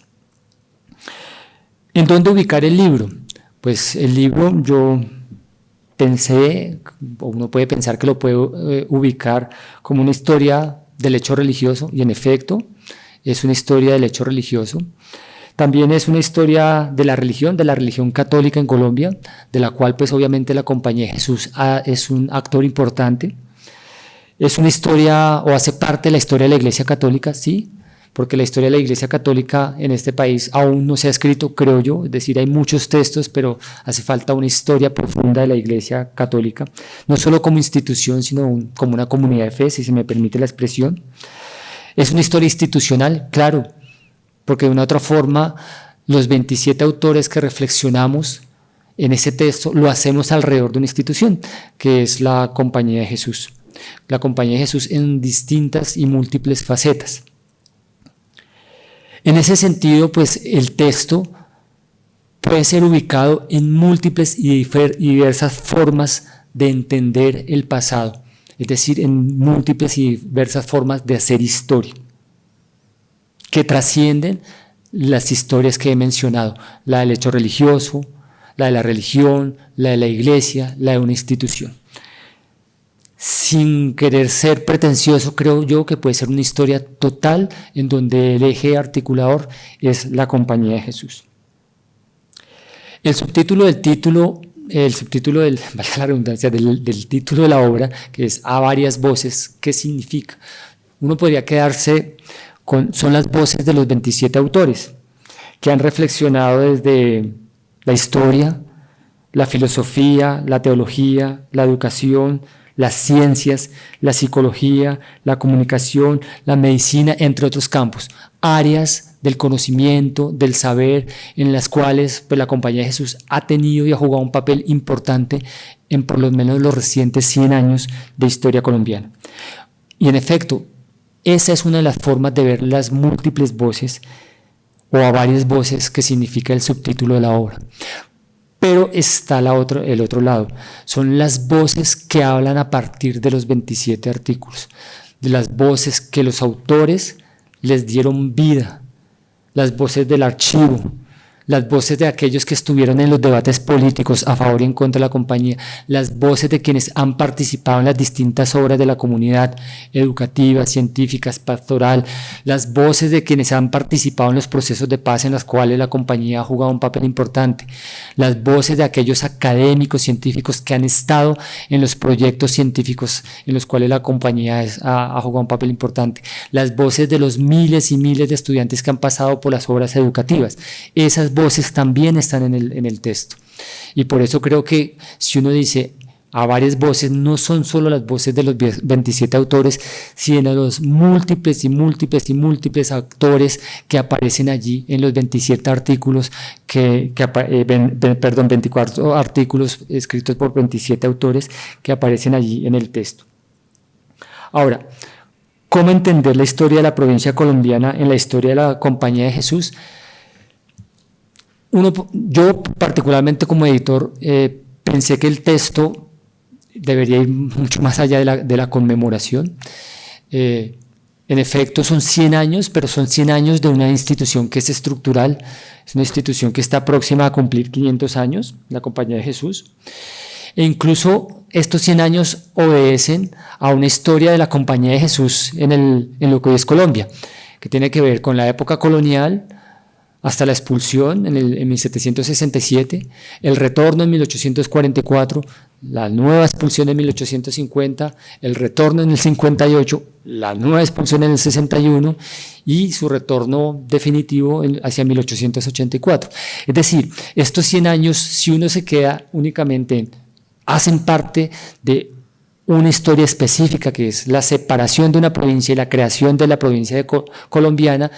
¿En dónde ubicar el libro? Pues el libro yo pensé, o uno puede pensar que lo puede ubicar como una historia del hecho religioso, y en efecto es una historia del hecho religioso. También es una historia de la religión católica en Colombia, de la cual pues obviamente la Compañía de Jesús es un actor importante. Es una historia, o hace parte de la historia de la Iglesia Católica, sí, porque la historia de la Iglesia Católica en este país aún no se ha escrito, creo yo, es decir, hay muchos textos, pero hace falta una historia profunda de la Iglesia Católica, no solo como institución, sino como una comunidad de fe, si se me permite la expresión. Es una historia institucional, claro, porque de una otra forma los 27 autores que reflexionamos en ese texto lo hacemos alrededor de una institución, que es la Compañía de Jesús. La Compañía de Jesús en distintas y múltiples facetas. En ese sentido, pues el texto puede ser ubicado en múltiples y diversas formas de entender el pasado, es decir, en múltiples y diversas formas de hacer historia, que trascienden las historias que he mencionado, la del hecho religioso, la de la religión, la de la iglesia, la de una institución. Sin querer ser pretencioso, creo yo que puede ser una historia total en donde el eje articulador es la Compañía de Jesús. El subtítulo del título, valga la redundancia, del título de la obra, que es A varias voces, ¿qué significa? Uno podría quedarse son las voces de los 27 autores que han reflexionado desde la historia, la filosofía, la teología, la educación, las ciencias, la psicología, la comunicación, la medicina, entre otros campos, áreas del conocimiento, del saber, en las cuales pues, la Compañía de Jesús ha tenido y ha jugado un papel importante en por lo menos los recientes 100 años de historia colombiana. Y en efecto, esa es una de las formas de ver las múltiples voces o a varias voces que significa el subtítulo de la obra. Pero está el otro lado, son las voces que hablan a partir de los 27 artículos, de las voces que los autores les dieron vida, las voces del archivo, las voces de aquellos que estuvieron en los debates políticos a favor y en contra de la compañía, las voces de quienes han participado en las distintas obras de la comunidad educativa, científicas, pastoral, las voces de quienes han participado en los procesos de paz en los cuales la compañía ha jugado un papel importante, las voces de aquellos académicos, científicos que han estado en los proyectos científicos en los cuales la compañía ha jugado un papel importante, las voces de los miles y miles de estudiantes que han pasado por las obras educativas. Esas voces también están en el texto. Y por eso creo que si uno dice a varias voces, no son solo las voces de los 27 autores, sino los múltiples y múltiples y múltiples actores que aparecen allí en los 27 artículos, 24 artículos escritos por 27 autores que aparecen allí en el texto. Ahora, ¿cómo entender la historia de la provincia colombiana en la historia de la Compañía de Jesús? Yo particularmente como editor pensé que el texto debería ir mucho más allá de la conmemoración. En efecto, son 100 años, pero son 100 años de una institución que es estructural, es una institución que está próxima a cumplir 500 años, la Compañía de Jesús. E incluso estos 100 años obedecen a una historia de la Compañía de Jesús en lo que hoy es Colombia, que tiene que ver con la época colonial, hasta la expulsión en 1767, el retorno en 1844, la nueva expulsión en 1850, el retorno en el 58, la nueva expulsión en el 61 y su retorno definitivo hacia 1884. Es decir, estos 100 años, si uno se queda únicamente, hacen parte de una historia específica que es la separación de una provincia y la creación de la provincia colombiana,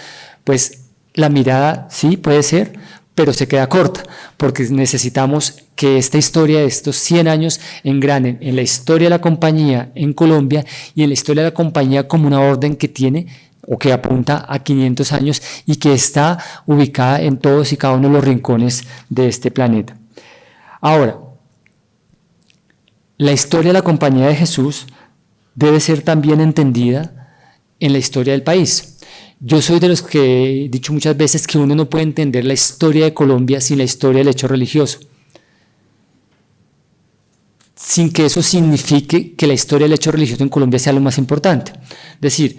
pues la mirada sí puede ser, pero se queda corta, porque necesitamos que esta historia de estos 100 años engranen en la historia de la compañía en Colombia y en la historia de la compañía como una orden que tiene o que apunta a 500 años y que está ubicada en todos y cada uno de los rincones de este planeta. Ahora, la historia de la Compañía de Jesús debe ser también entendida en la historia del país. Yo soy de los que he dicho muchas veces que uno no puede entender la historia de Colombia sin la historia del hecho religioso, sin que eso signifique que la historia del hecho religioso en Colombia sea lo más importante. Es decir,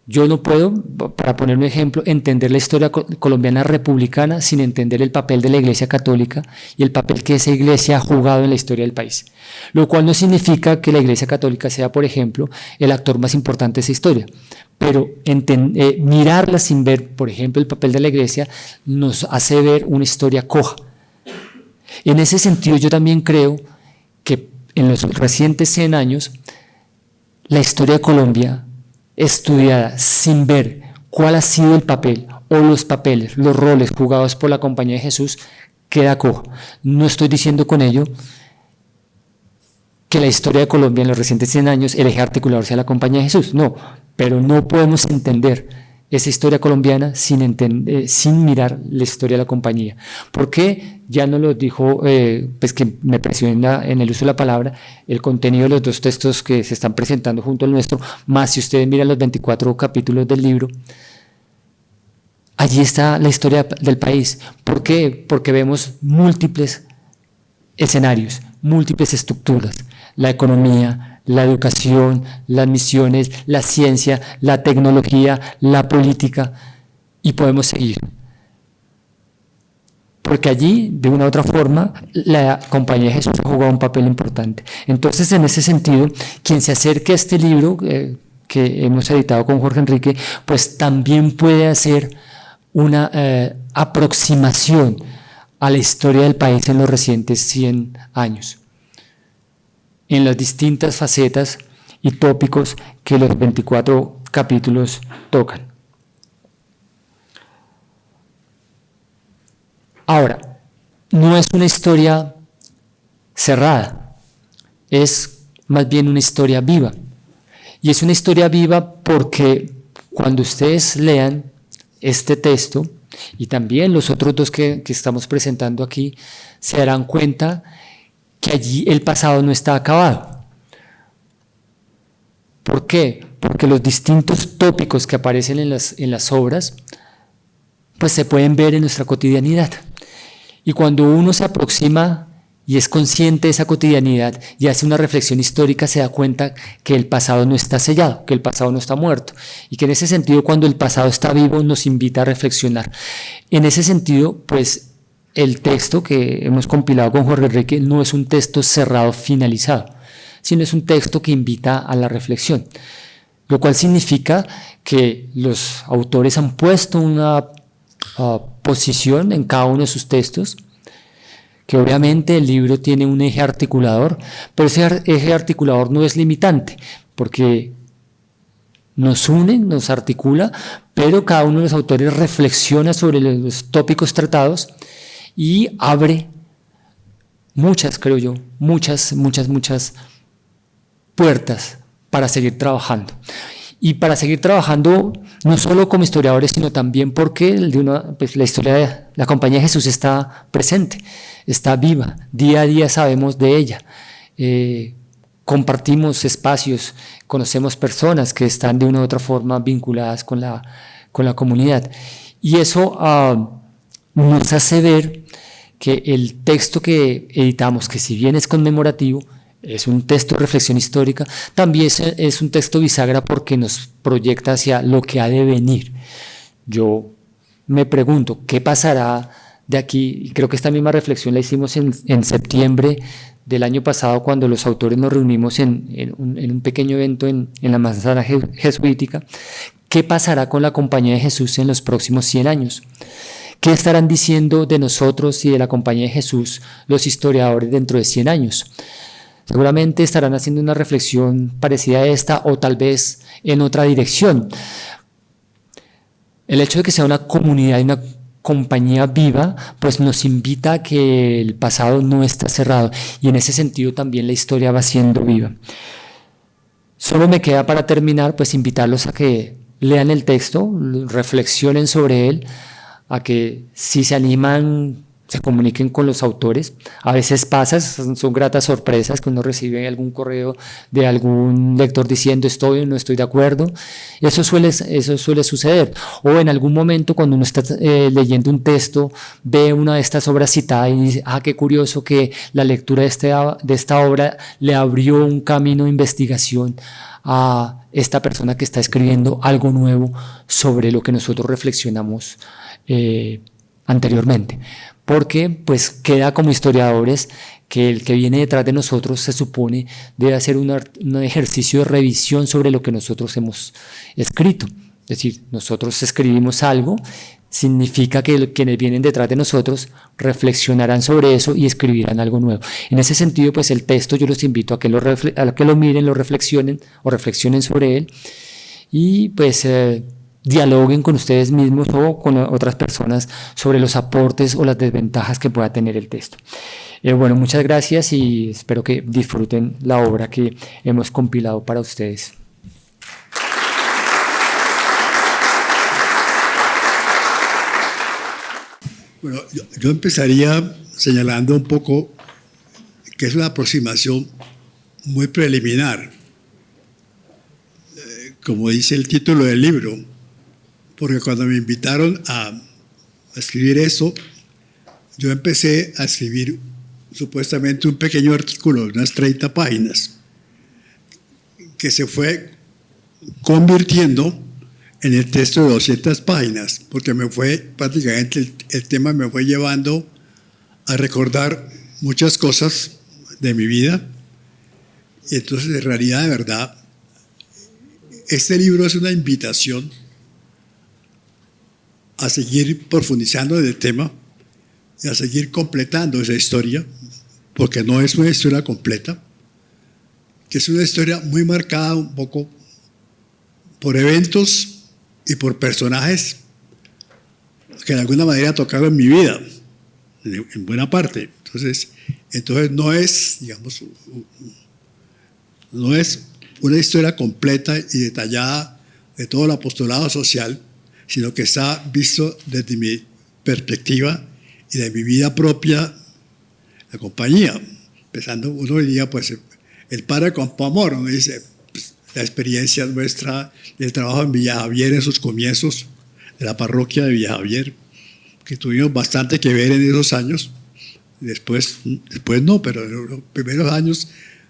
yo no puedo, para poner un ejemplo, entender la historia colombiana republicana sin entender el papel de la Iglesia Católica y el papel que esa Iglesia ha jugado en la historia del país. Lo cual no significa que la Iglesia Católica sea, por ejemplo, el actor más importante de esa historia. Pero mirarla sin ver, por ejemplo, el papel de la Iglesia nos hace ver una historia coja. En ese sentido, yo también creo que en los recientes 100 años, la historia de Colombia estudiada sin ver cuál ha sido el papel o los papeles, los roles jugados por la Compañía de Jesús, queda cojo. No estoy diciendo con ello que la historia de Colombia en los recientes 100 años, el eje articulador sea la Compañía de Jesús, no, pero no podemos entender esa historia colombiana sin mirar la historia de la compañía. ¿Por qué? Ya nos lo dijo, pues que me presionó en el uso de la palabra, el contenido de los dos textos que se están presentando junto al nuestro, más si ustedes miran los 24 capítulos del libro, allí está la historia del país. ¿Por qué? Porque vemos múltiples escenarios, múltiples estructuras, la economía, la educación, las misiones, la ciencia, la tecnología, la política, y podemos seguir. Porque allí, de una u otra forma, la Compañía de Jesús ha jugado un papel importante. Entonces, en ese sentido, quien se acerque a este libro que hemos editado con Jorge Enrique, pues también puede hacer una aproximación a la historia del país en los recientes 100 años, en las distintas facetas y tópicos que los 24 capítulos tocan. Ahora, no es una historia cerrada, es más bien una historia viva. Y es una historia viva porque cuando ustedes lean este texto, y también los otros dos que estamos presentando aquí, se darán cuenta que allí el pasado no está acabado. ¿Por qué? Porque los distintos tópicos que aparecen en las obras, pues se pueden ver en nuestra cotidianidad. Y cuando uno se aproxima y es consciente de esa cotidianidad y hace una reflexión histórica, se da cuenta que el pasado no está sellado, que el pasado no está muerto, y que en ese sentido, cuando el pasado está vivo, nos invita a reflexionar. En ese sentido, pues, el texto que hemos compilado con Jorge Enrique no es un texto cerrado, finalizado, sino es un texto que invita a la reflexión, lo cual significa que los autores han puesto una posición en cada uno de sus textos, que obviamente el libro tiene un eje articulador, pero ese eje articulador no es limitante, porque nos une, nos articula, pero cada uno de los autores reflexiona sobre los tópicos tratados y abre muchas, creo yo, muchas puertas para seguir trabajando. Y para seguir trabajando no solo como historiadores, sino también porque pues la historia de la Compañía de Jesús está presente, está viva, día a día sabemos de ella. compartimos espacios, conocemos personas que están de una u otra forma vinculadas con la comunidad. Y eso nos hace ver que el texto que editamos, que si bien es conmemorativo, es un texto de reflexión histórica, también es un texto bisagra porque nos proyecta hacia lo que ha de venir. Yo me pregunto, ¿qué pasará de aquí? Y creo que esta misma reflexión la hicimos en septiembre del año pasado, cuando los autores nos reunimos en un pequeño evento en la manzana jesuítica. ¿Qué pasará con la Compañía de Jesús en los próximos 100 años? ¿Qué estarán diciendo de nosotros y de la Compañía de Jesús los historiadores dentro de 100 años? Seguramente estarán haciendo una reflexión parecida a esta, o tal vez en otra dirección. El hecho de que sea una comunidad y una compañía viva, pues nos invita a que el pasado no está cerrado, y en ese sentido también la historia va siendo viva. Solo me queda, para terminar, pues invitarlos a que lean el texto, reflexionen sobre él, a que si se animan, se comuniquen con los autores. A veces pasa, son gratas sorpresas que uno recibe algún correo de algún lector diciendo estoy o no estoy de acuerdo. Eso suele suceder. O en algún momento, cuando uno está leyendo un texto, ve una de estas obras citadas y dice, qué curioso que la lectura de esta obra le abrió un camino de investigación a esta persona que está escribiendo algo nuevo sobre lo que nosotros reflexionamos anteriormente. Porque pues queda como historiadores que el que viene detrás de nosotros se supone debe hacer un ejercicio de revisión sobre lo que nosotros hemos escrito. Es decir, nosotros escribimos algo, significa que quienes vienen detrás de nosotros reflexionarán sobre eso y escribirán algo nuevo. En ese sentido, pues el texto yo los invito a que lo miren, lo reflexionen o reflexionen sobre él, y pues dialoguen con ustedes mismos o con otras personas sobre los aportes o las desventajas que pueda tener el texto. Bueno, muchas gracias y espero que disfruten la obra que hemos compilado para ustedes. Bueno, yo empezaría señalando un poco que es una aproximación muy preliminar, como dice el título del libro, porque cuando me invitaron a escribir eso, yo empecé a escribir supuestamente un pequeño artículo de unas 30 páginas, que se fue convirtiendo en el texto de 200 páginas, porque prácticamente el tema me fue llevando a recordar muchas cosas de mi vida. Y entonces, en realidad, de verdad, este libro es una invitación a seguir profundizando en el tema y a seguir completando esa historia, porque no es una historia completa, que es una historia muy marcada un poco por eventos y por personajes que de alguna manera tocaron mi vida, en buena parte. Entonces no es, digamos, no es una historia completa y detallada de todo el apostolado social, sino que está visto desde mi perspectiva y de mi vida propia, la compañía. Empezando, uno diría, pues, el padre Campoamor, uno dice, pues, la experiencia nuestra del trabajo en Villa Javier en sus comienzos, de la parroquia de Villa Javier, que tuvimos bastante que ver en esos años. Después no, pero en los primeros años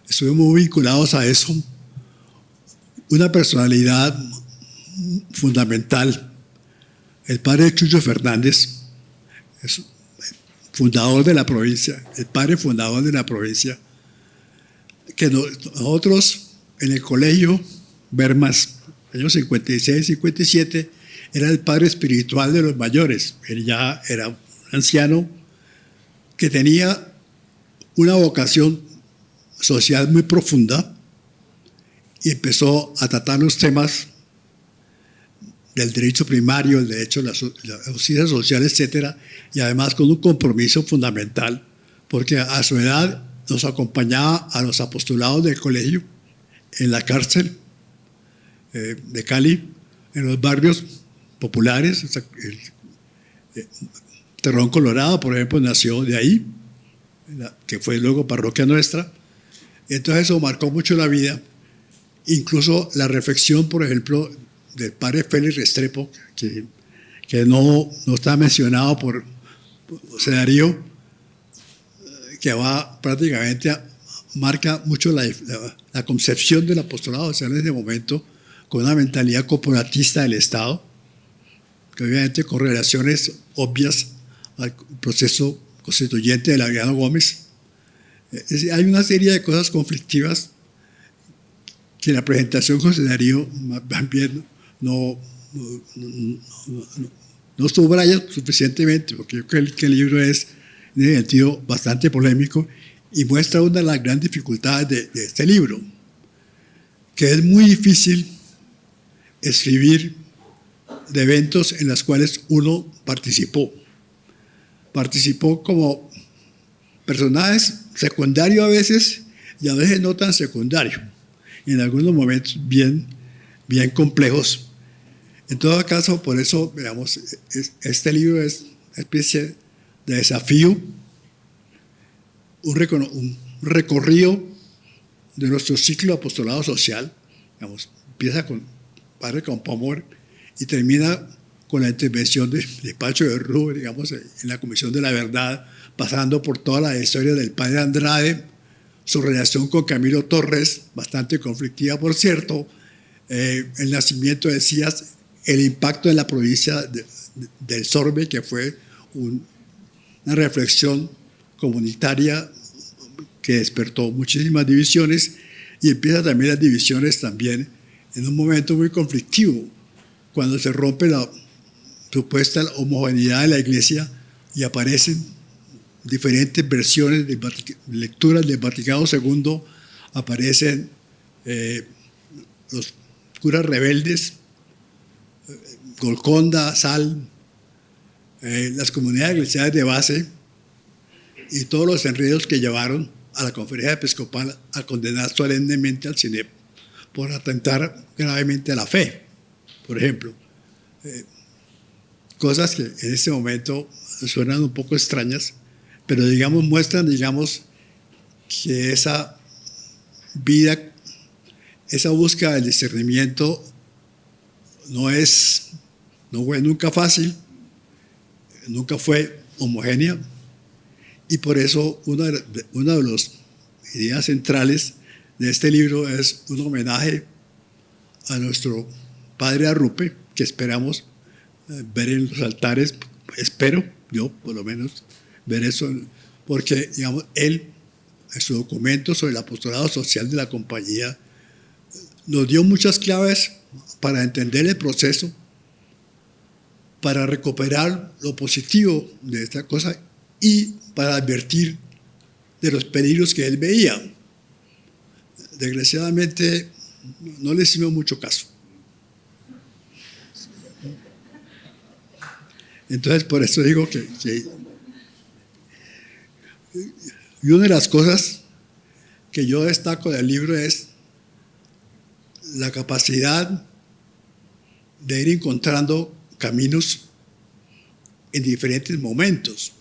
estuvimos muy vinculados a eso. Una personalidad fundamental, el padre Chucho Fernández, es fundador de la provincia, el padre fundador de la provincia, que nosotros en el colegio Bermas, años 56, 57, era el padre espiritual de los mayores. Él ya era un anciano que tenía una vocación social muy profunda y empezó a tratar los temas del derecho primario, el derecho a la justicia social, etcétera, y además con un compromiso fundamental, porque a su edad nos acompañaba a los apostolados del colegio, en la cárcel de Cali, en los barrios populares. Terrón Colorado, por ejemplo, nació de ahí, que fue luego parroquia nuestra. Entonces eso marcó mucho la vida, incluso la reflexión, por ejemplo, del padre Félix Restrepo, que no está mencionado por José Darío, que va prácticamente marca mucho la concepción del apostolado social en ese momento, con una mentalidad corporatista del Estado, que obviamente con relaciones obvias al proceso constituyente de Laureano Gómez. Hay una serie de cosas conflictivas que en la presentación José Darío también no subraya suficientemente, porque yo creo que el libro es en ese sentido bastante polémico y muestra una de las grandes dificultades de este libro, que es muy difícil escribir de eventos en los cuales uno participó. Participó como personajes secundarios a veces y a veces no tan secundarios, y en algunos momentos bien complejos. En todo caso, por eso, veamos, este libro es una especie de desafío, un recorrido de nuestro ciclo de apostolado social. Digamos, empieza con Padre Campoamor y termina con la intervención de Pacho de Rubio, digamos, en la Comisión de la Verdad, pasando por toda la historia del Padre Andrade, su relación con Camilo Torres, bastante conflictiva, por cierto, el nacimiento de Cías, el impacto en la provincia del Sorbe, que fue una reflexión comunitaria que despertó muchísimas divisiones, y empieza también las divisiones también en un momento muy conflictivo, cuando se rompe la supuesta homogeneidad de la Iglesia y aparecen diferentes versiones de lecturas del Vaticano II, aparecen los curas rebeldes, Golconda, Sal, las comunidades eclesiales de base y todos los enredos que llevaron a la conferencia episcopal a condenar solemnemente al CINEP por atentar gravemente a la fe, por ejemplo. Cosas que en este momento suenan un poco extrañas, pero digamos muestran, digamos, que esa vida, esa búsqueda del discernimiento no fue nunca fácil, nunca fue homogénea, y por eso una de las ideas centrales de este libro es un homenaje a nuestro padre Arrupe, que esperamos ver en los altares, espero yo por lo menos ver eso, porque digamos, él en su documento sobre el apostolado social de la compañía nos dio muchas claves para entender el proceso, para recuperar lo positivo de esta cosa y para advertir de los peligros que él veía. Desgraciadamente no le hicimos mucho caso. Entonces, por eso digo que y una de las cosas que yo destaco del libro es la capacidad de ir encontrando caminos en diferentes momentos.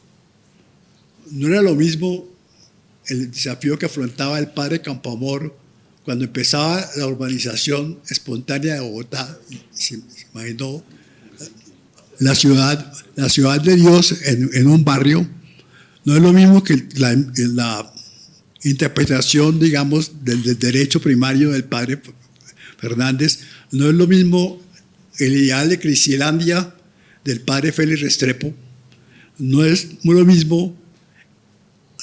No era lo mismo el desafío que afrontaba el padre Campoamor cuando empezaba la urbanización espontánea de Bogotá, se imaginó la ciudad de Dios en un barrio. No es lo mismo que la interpretación, digamos, del derecho primario del padre Fernández. No es lo mismo el ideal de Crisilandia del padre Félix Restrepo. No es lo mismo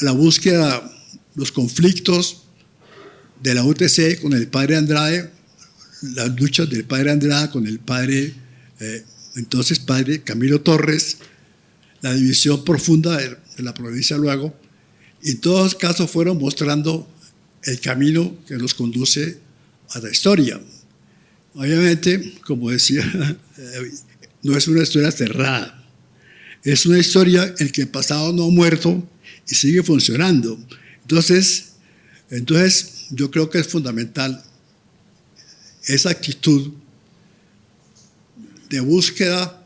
la búsqueda, los conflictos de la UTC con el padre Andrade, las luchas del padre Andrade con el padre, entonces padre Camilo Torres, la división profunda de la provincia luego, y en todos los casos fueron mostrando el camino que nos conduce a la historia. Obviamente, como decía, no es una historia cerrada, es una historia en que el pasado no ha muerto y sigue funcionando. Entonces yo creo que es fundamental esa actitud de búsqueda,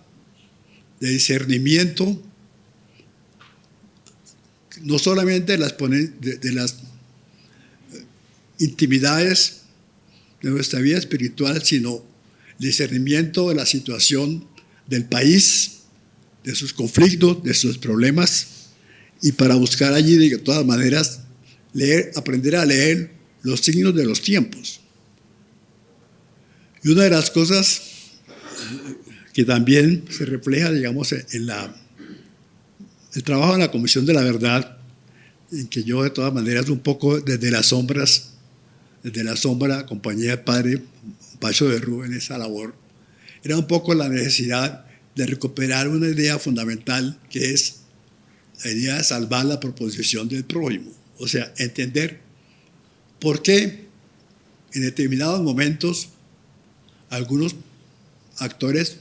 de discernimiento, no solamente de las intimidades de nuestra vida espiritual, sino discernimiento de la situación del país, de sus conflictos, de sus problemas, y para buscar allí de todas maneras aprender a leer los signos de los tiempos. Y una de las cosas que también se refleja, digamos, en el trabajo en la Comisión de la Verdad, en que yo de todas maneras un poco desde la sombra, acompañé al padre Pacho de Rú en esa labor, era un poco la necesidad de recuperar una idea fundamental, que es la idea de salvar la proposición del prójimo. O sea, entender por qué en determinados momentos algunos actores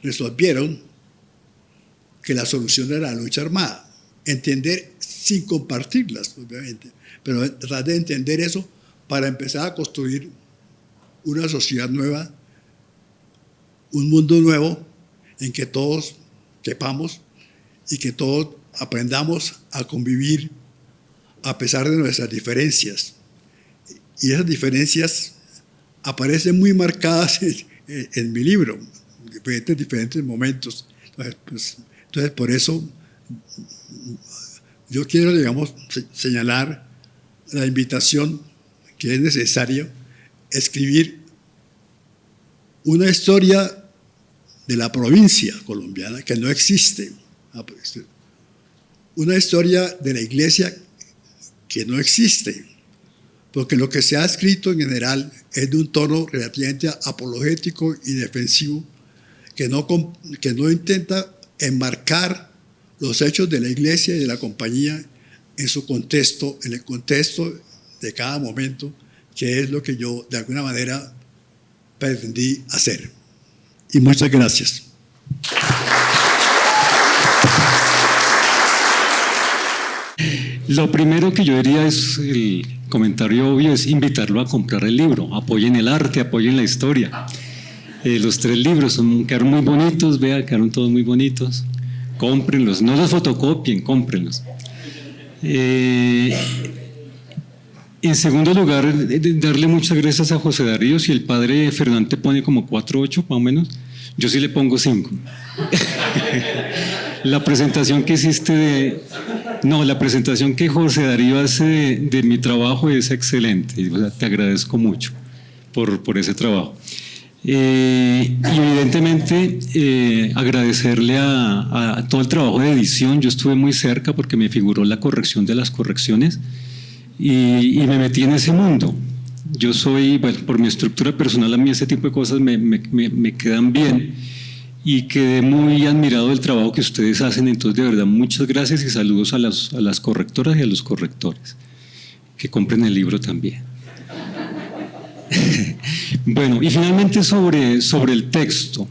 resolvieron que la solución era la lucha armada. Entender sin compartirlas, obviamente, pero tratar de entender eso para empezar a construir una sociedad nueva, un mundo nuevo en que todos quepamos y que todos aprendamos a convivir a pesar de nuestras diferencias. Y esas diferencias aparecen muy marcadas en mi libro, en diferentes momentos. Entonces, por eso yo quiero, digamos, señalar la invitación que es necesario escribir una historia de la provincia colombiana que no existe, una historia de la iglesia que no existe, porque lo que se ha escrito en general es de un tono relativamente apologético y defensivo, que no intenta enmarcar los hechos de la iglesia y de la compañía en su contexto, en el contexto de cada momento, que es lo que yo de alguna manera pretendí hacer. Y muchas gracias. Lo primero que yo diría es, el comentario obvio es invitarlo a comprar el libro. Apoyen el arte, apoyen la historia. Los 3 libros quedaron muy bonitos, quedaron todos muy bonitos. Cómprenlos, no los fotocopien, cómprenlos. En segundo lugar, darle muchas gracias a José Darío. Si el padre Fernán te pone como 4.8 más o menos, yo sí le pongo 5. La presentación que hiciste la presentación que José Darío hace de mi trabajo es excelente. O sea, te agradezco mucho por ese trabajo. Y evidentemente agradecerle a todo el trabajo de edición. Yo estuve muy cerca porque me figuró la corrección de las correcciones y me metí en ese mundo. Yo soy, por mi estructura personal, a mí ese tipo de cosas me quedan bien y quedé muy admirado del trabajo que ustedes hacen. Entonces, de verdad, muchas gracias y saludos a las correctoras y a los correctores. Que compren el libro también. Bueno, y finalmente sobre el texto.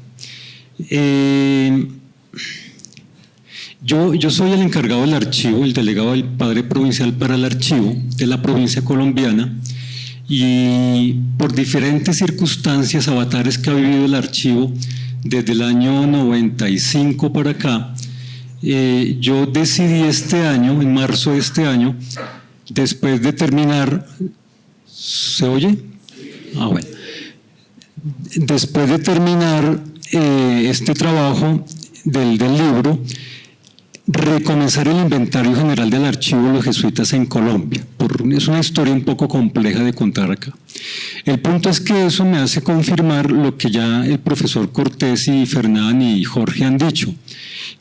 Yo soy el encargado del archivo, el delegado del padre provincial para el archivo de la provincia colombiana, y por diferentes circunstancias, avatares que ha vivido el archivo desde el año 95 para acá, yo decidí este año, en marzo de este año, después de terminar, ¿se oye? Bueno. Después de terminar este trabajo del libro, recomenzar el inventario general del archivo de los jesuitas en Colombia. Es una historia un poco compleja de contar acá. El punto es que eso me hace confirmar lo que ya el profesor Cortés y Fernán y Jorge han dicho,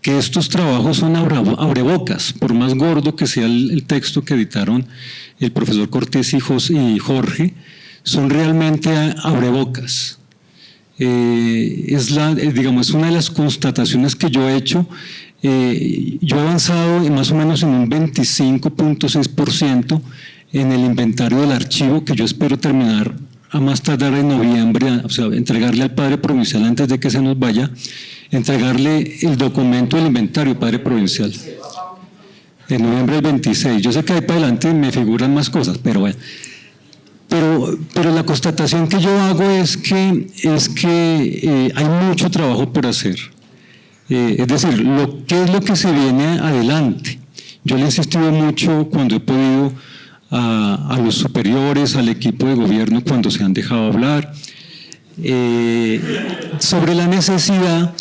que estos trabajos son abrebocas, por más gordo que sea el texto que editaron el profesor Cortés y Jorge, son realmente abrebocas. Es una de las constataciones que yo he hecho. Yo he avanzado más o menos en un 25.6% en el inventario del archivo, que yo espero terminar a más tardar en noviembre, o sea, entregarle al padre provincial antes de que se nos vaya, entregarle el documento del inventario, padre provincial, en noviembre del 26. Yo sé que ahí para adelante me figuran más cosas, pero bueno. Pero la constatación que yo hago es que hay mucho trabajo por hacer. Es decir, ¿qué es lo que se viene adelante? Yo le he insistido mucho cuando he podido a los superiores, al equipo de gobierno cuando se han dejado hablar, sobre la necesidad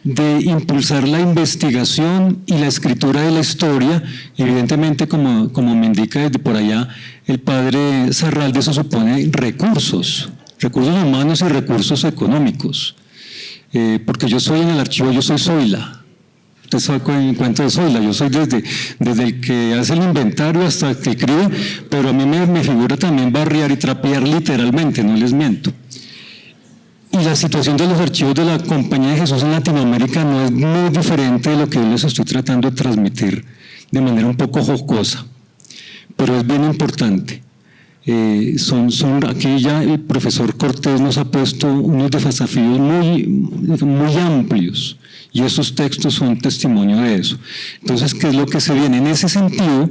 de impulsar la investigación y la escritura de la historia. Evidentemente, como me indica desde por allá el padre Zarralde, eso supone recursos humanos y recursos económicos, porque yo soy en el archivo, yo soy Zoila. Usted sabe en cuenta de Zoila, yo soy desde el que hace el inventario hasta el que escribe, pero a mí me figura también barriar y trapear literalmente, no les miento. Y la situación de los archivos de la Compañía de Jesús en Latinoamérica no es muy diferente de lo que yo les estoy tratando de transmitir de manera un poco jocosa, pero es bien importante. Aquí ya el profesor Cortés nos ha puesto unos desafíos muy amplios, y esos textos son testimonio de eso. Entonces, ¿qué es lo que se viene? En ese sentido,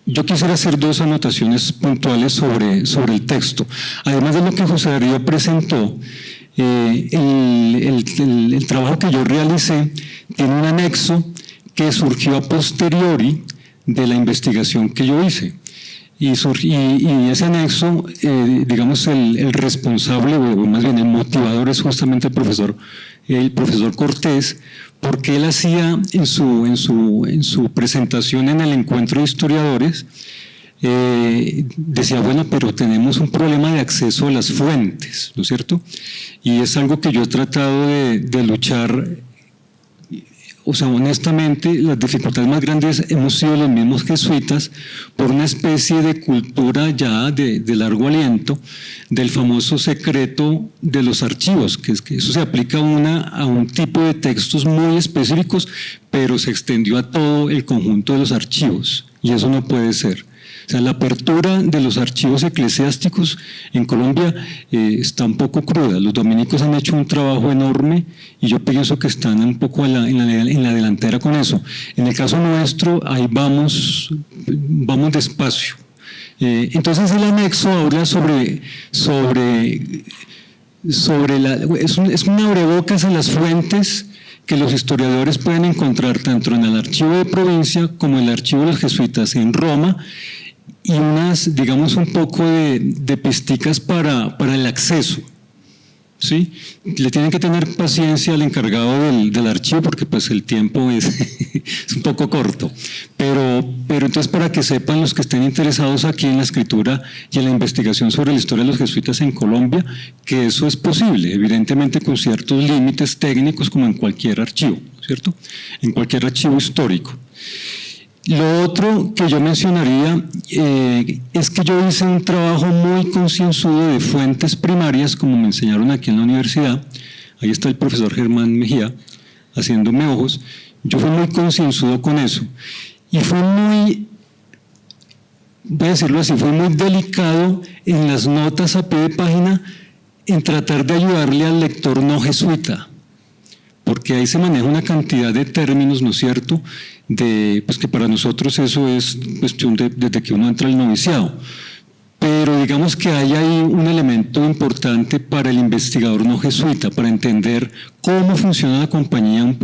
yo quisiera hacer dos anotaciones puntuales sobre el texto. Además de lo que José Darío presentó, el trabajo que yo realicé tiene un anexo que surgió a posteriori de la investigación que yo hice. Y ese anexo, digamos, el responsable, o más bien el motivador, es justamente el profesor Cortés, porque él hacía en su presentación en el encuentro de historiadores, decía, bueno, pero tenemos un problema de acceso a las fuentes, ¿no es cierto? Y es algo que yo he tratado de luchar. O sea, honestamente, las dificultades más grandes hemos sido los mismos jesuitas por una especie de cultura ya de largo aliento del famoso secreto de los archivos, que es que eso se aplica a un tipo de textos muy específicos, pero se extendió a todo el conjunto de los archivos, y eso no puede ser. O sea, la apertura de los archivos eclesiásticos en Colombia está un poco cruda. Los dominicos han hecho un trabajo enorme y yo pienso que están un poco en la delantera con eso. En el caso nuestro, ahí vamos despacio. Entonces el anexo habla es un abrebocas a las fuentes que los historiadores pueden encontrar tanto en el archivo de provincia como en el archivo de los jesuitas en Roma, y digamos, un poco de pisticas para el acceso, ¿sí? Le tienen que tener paciencia al encargado del archivo, porque pues el tiempo es un poco corto, pero entonces, para que sepan los que estén interesados aquí en la escritura y en la investigación sobre la historia de los jesuitas en Colombia, que eso es posible, evidentemente con ciertos límites técnicos, como en cualquier archivo, ¿cierto? En cualquier archivo histórico. Lo otro que yo mencionaría es que yo hice un trabajo muy concienzudo de fuentes primarias, como me enseñaron aquí en la universidad. Ahí está el profesor Germán Mejía haciéndome ojos. Yo fui muy concienzudo con eso, y fue voy a decirlo así, fue muy delicado en las notas a pie de página en tratar de ayudarle al lector no jesuita, porque ahí se maneja una cantidad de términos, ¿no es cierto?, pues que para nosotros eso es cuestión desde que uno entra al noviciado. Pero digamos que hay ahí un elemento importante para el investigador no jesuita, para entender cómo funciona la compañía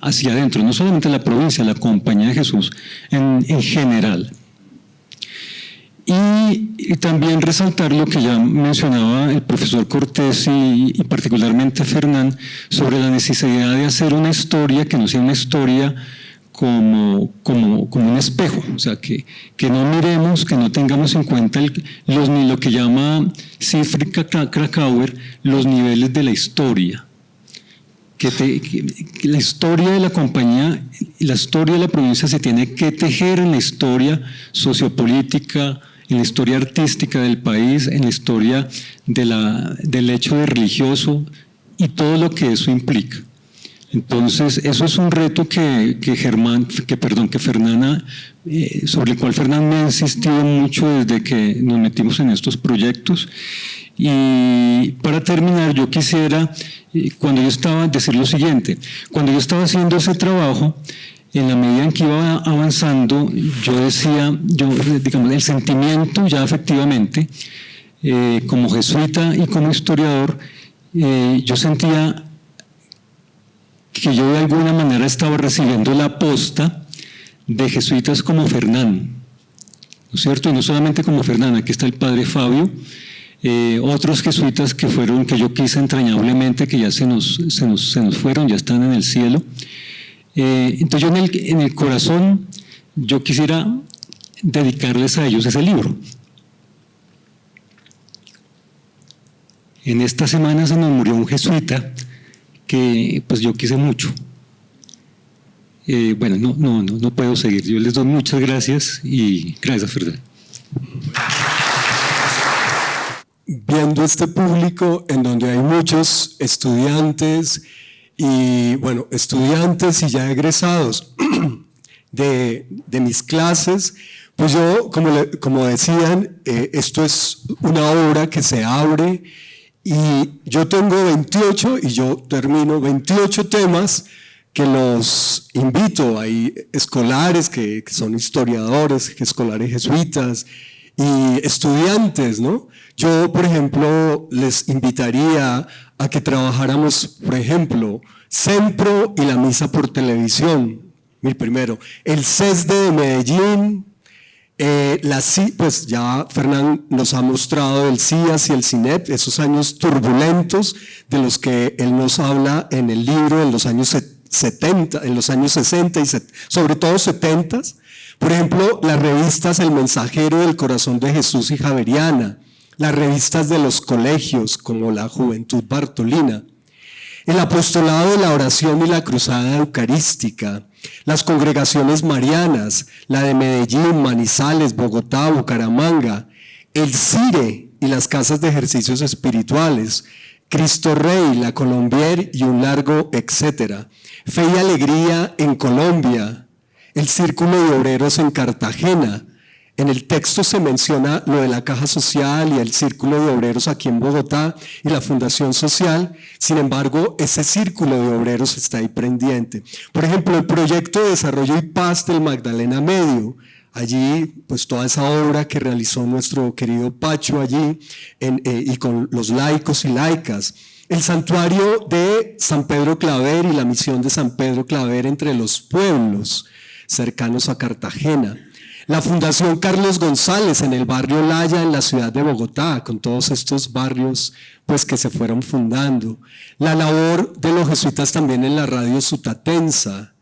hacia adentro, no solamente la provincia, la Compañía de Jesús en general. Y también resaltar lo que ya mencionaba el profesor Cortés y particularmente Fernán, sobre la necesidad de hacer una historia que no sea una historia como un espejo, o sea, que no miremos, que no tengamos en cuenta ni lo que llama Siegfried Krakauer, los niveles de la historia. Que la historia de la compañía, la historia de la provincia se tiene que tejer en la historia sociopolítica, en la historia artística del país, en la historia del hecho de religioso y todo lo que eso implica. Entonces, eso es un reto que Fernanda, sobre el cual Fernanda me ha insistido mucho desde que nos metimos en estos proyectos. Y para terminar, yo quisiera, decir lo siguiente: cuando yo estaba haciendo ese trabajo, en la medida en que iba avanzando, yo decía, digamos, el sentimiento ya efectivamente, como jesuita y como historiador, yo sentía que yo de alguna manera estaba recibiendo la posta de jesuitas como Fernán, ¿no es cierto? Y no solamente como Fernán, aquí está el padre Fabio, otros jesuitas que yo quise entrañablemente, que ya se nos fueron, ya están en el cielo. Entonces yo en el corazón, yo quisiera dedicarles a ellos ese libro. En esta semana se nos murió un jesuita que pues yo quise mucho. Bueno, no puedo seguir. Yo les doy muchas gracias y gracias, Fernando. Viendo este público en donde hay muchos estudiantes y ya egresados de mis clases, pues yo, como decían, esto es una obra que se abre y yo tengo 28 y yo termino 28 temas que los invito. Hay escolares que son historiadores, escolares jesuitas y estudiantes, ¿no? Yo, por ejemplo, les invitaría a que trabajáramos, por ejemplo, Sempro y la misa por televisión. Primero, el CESDE de Medellín, pues ya Fernán nos ha mostrado el CIAS y el CINEP, esos años turbulentos de los que él nos habla en el libro en los años 70, en los años 60 y sobre todo 70. Por ejemplo, las revistas El Mensajero del Corazón de Jesús y Javeriana, las revistas de los colegios como la Juventud Bartolina, el apostolado de la oración y la cruzada eucarística, las congregaciones marianas, la de Medellín, Manizales, Bogotá, Bucaramanga, el CIRE y las casas de ejercicios espirituales, Cristo Rey, la Colombier y un largo etcétera. Fe y Alegría en Colombia, el Círculo de Obreros en Cartagena. En el texto se menciona lo de la Caja Social y el Círculo de Obreros aquí en Bogotá y la Fundación Social. Sin embargo, ese Círculo de Obreros está ahí pendiente. Por ejemplo, el Proyecto de Desarrollo y Paz del Magdalena Medio. Allí, pues toda esa obra que realizó nuestro querido Pacho allí y con los laicos y laicas. El Santuario de San Pedro Claver y la misión de San Pedro Claver entre los pueblos cercanos a Cartagena. La Fundación Carlos González en el barrio Laya, en la ciudad de Bogotá, con todos estos barrios pues, que se fueron fundando. La labor de los jesuitas también en la radio sutatensa,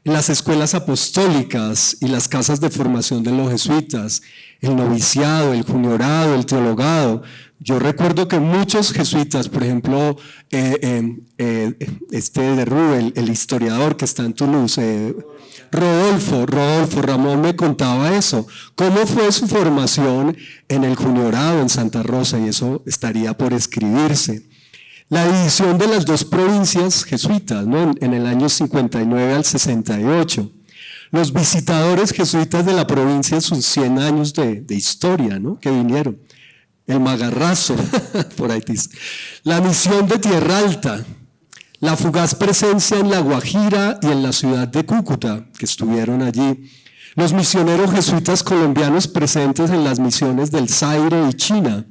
en las escuelas apostólicas y las casas de formación de los jesuitas, el noviciado, el juniorado, el teologado. Yo recuerdo que muchos jesuitas, por ejemplo, de Rubén, el historiador que está en Toulouse, Rodolfo Ramón me contaba eso, cómo fue su formación en el juniorado en Santa Rosa, y eso estaría por escribirse. La división de las dos provincias jesuitas, ¿no? En el año 59 al 68. Los visitadores jesuitas de la provincia, sus 100 años de historia, ¿no? Que vinieron. El Magarrazo, por ahí dice. La misión de Tierra Alta. La fugaz presencia en La Guajira y en la ciudad de Cúcuta, que estuvieron allí. Los misioneros jesuitas colombianos presentes en las misiones del Zaire y China.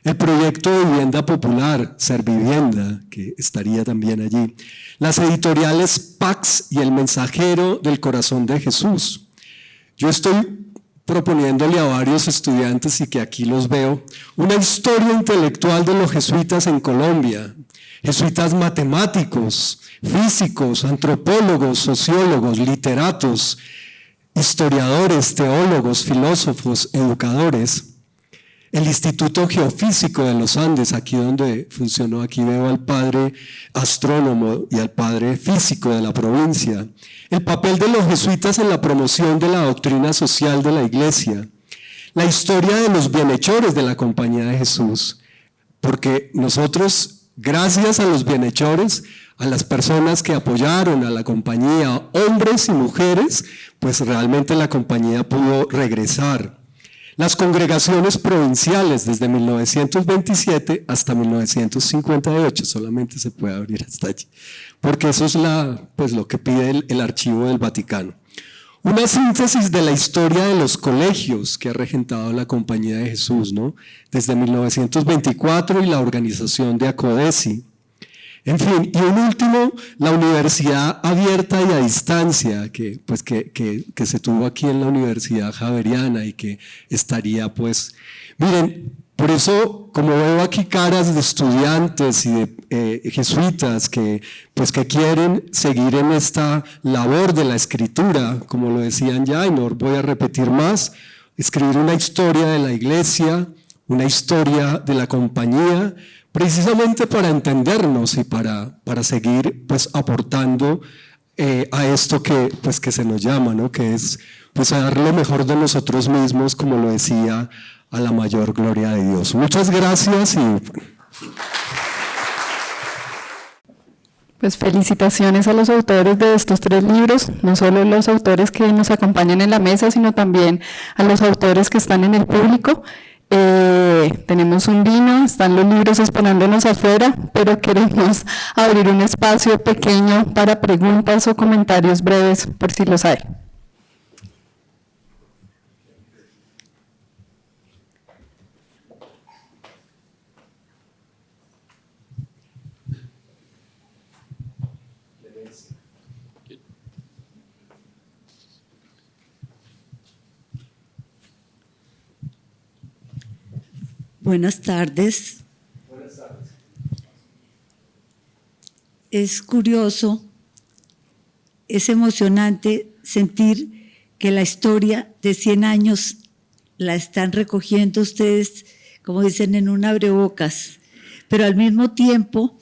El proyecto de vivienda popular, Servivienda, que estaría también allí. Las editoriales Pax y El Mensajero del Corazón de Jesús. Yo estoy proponiéndole a varios estudiantes, y que aquí los veo, una historia intelectual de los jesuitas en Colombia. Jesuitas matemáticos, físicos, antropólogos, sociólogos, literatos, historiadores, teólogos, filósofos, educadores. El Instituto Geofísico de los Andes, aquí donde funcionó, aquí veo al padre astrónomo y al padre físico de la provincia. El papel de los jesuitas en la promoción de la doctrina social de la Iglesia. La historia de los bienhechores de la Compañía de Jesús. Porque nosotros, gracias a los bienhechores, a las personas que apoyaron a la compañía, hombres y mujeres, pues realmente la compañía pudo regresar. Las congregaciones provinciales desde 1927 hasta 1958, solamente se puede abrir hasta allí, porque eso es lo que pide el archivo del Vaticano. Una síntesis de la historia de los colegios que ha regentado la Compañía de Jesús, ¿no? Desde 1924 y la organización de Acodesi. En fin, y un último, la universidad abierta y a distancia, que se tuvo aquí en la Universidad Javeriana y que estaría pues, miren, por eso, como veo aquí caras de estudiantes y de jesuitas que quieren seguir en esta labor de la escritura, como lo decían ya, y no voy a repetir más, escribir una historia de la iglesia, una historia de la compañía, precisamente para entendernos y para seguir pues aportando a esto que se nos llama, ¿no? Que es pues a dar lo mejor de nosotros mismos, como lo decía, a la mayor gloria de Dios. Muchas gracias y... Pues felicitaciones a los autores de estos 3 libros, no solo los autores que nos acompañan en la mesa, sino también a los autores que están en el público. Tenemos un vino, están los libros esperándonos afuera, pero queremos abrir un espacio pequeño para preguntas o comentarios breves, por si los hay. Buenas tardes. Buenas tardes. Es curioso, es emocionante sentir que la historia de 100 años la están recogiendo ustedes, como dicen, en un abrebocas, pero al mismo tiempo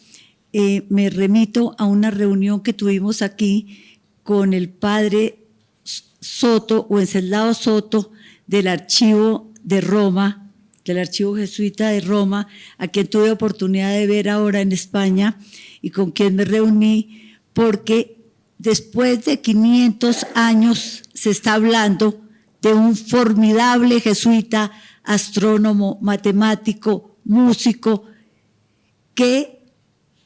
me remito a una reunión que tuvimos aquí con el padre Soto, Wenceslao Soto, del archivo de Roma, del Archivo Jesuita de Roma, a quien tuve oportunidad de ver ahora en España y con quien me reuní, porque después de 500 años se está hablando de un formidable jesuita, astrónomo, matemático, músico, que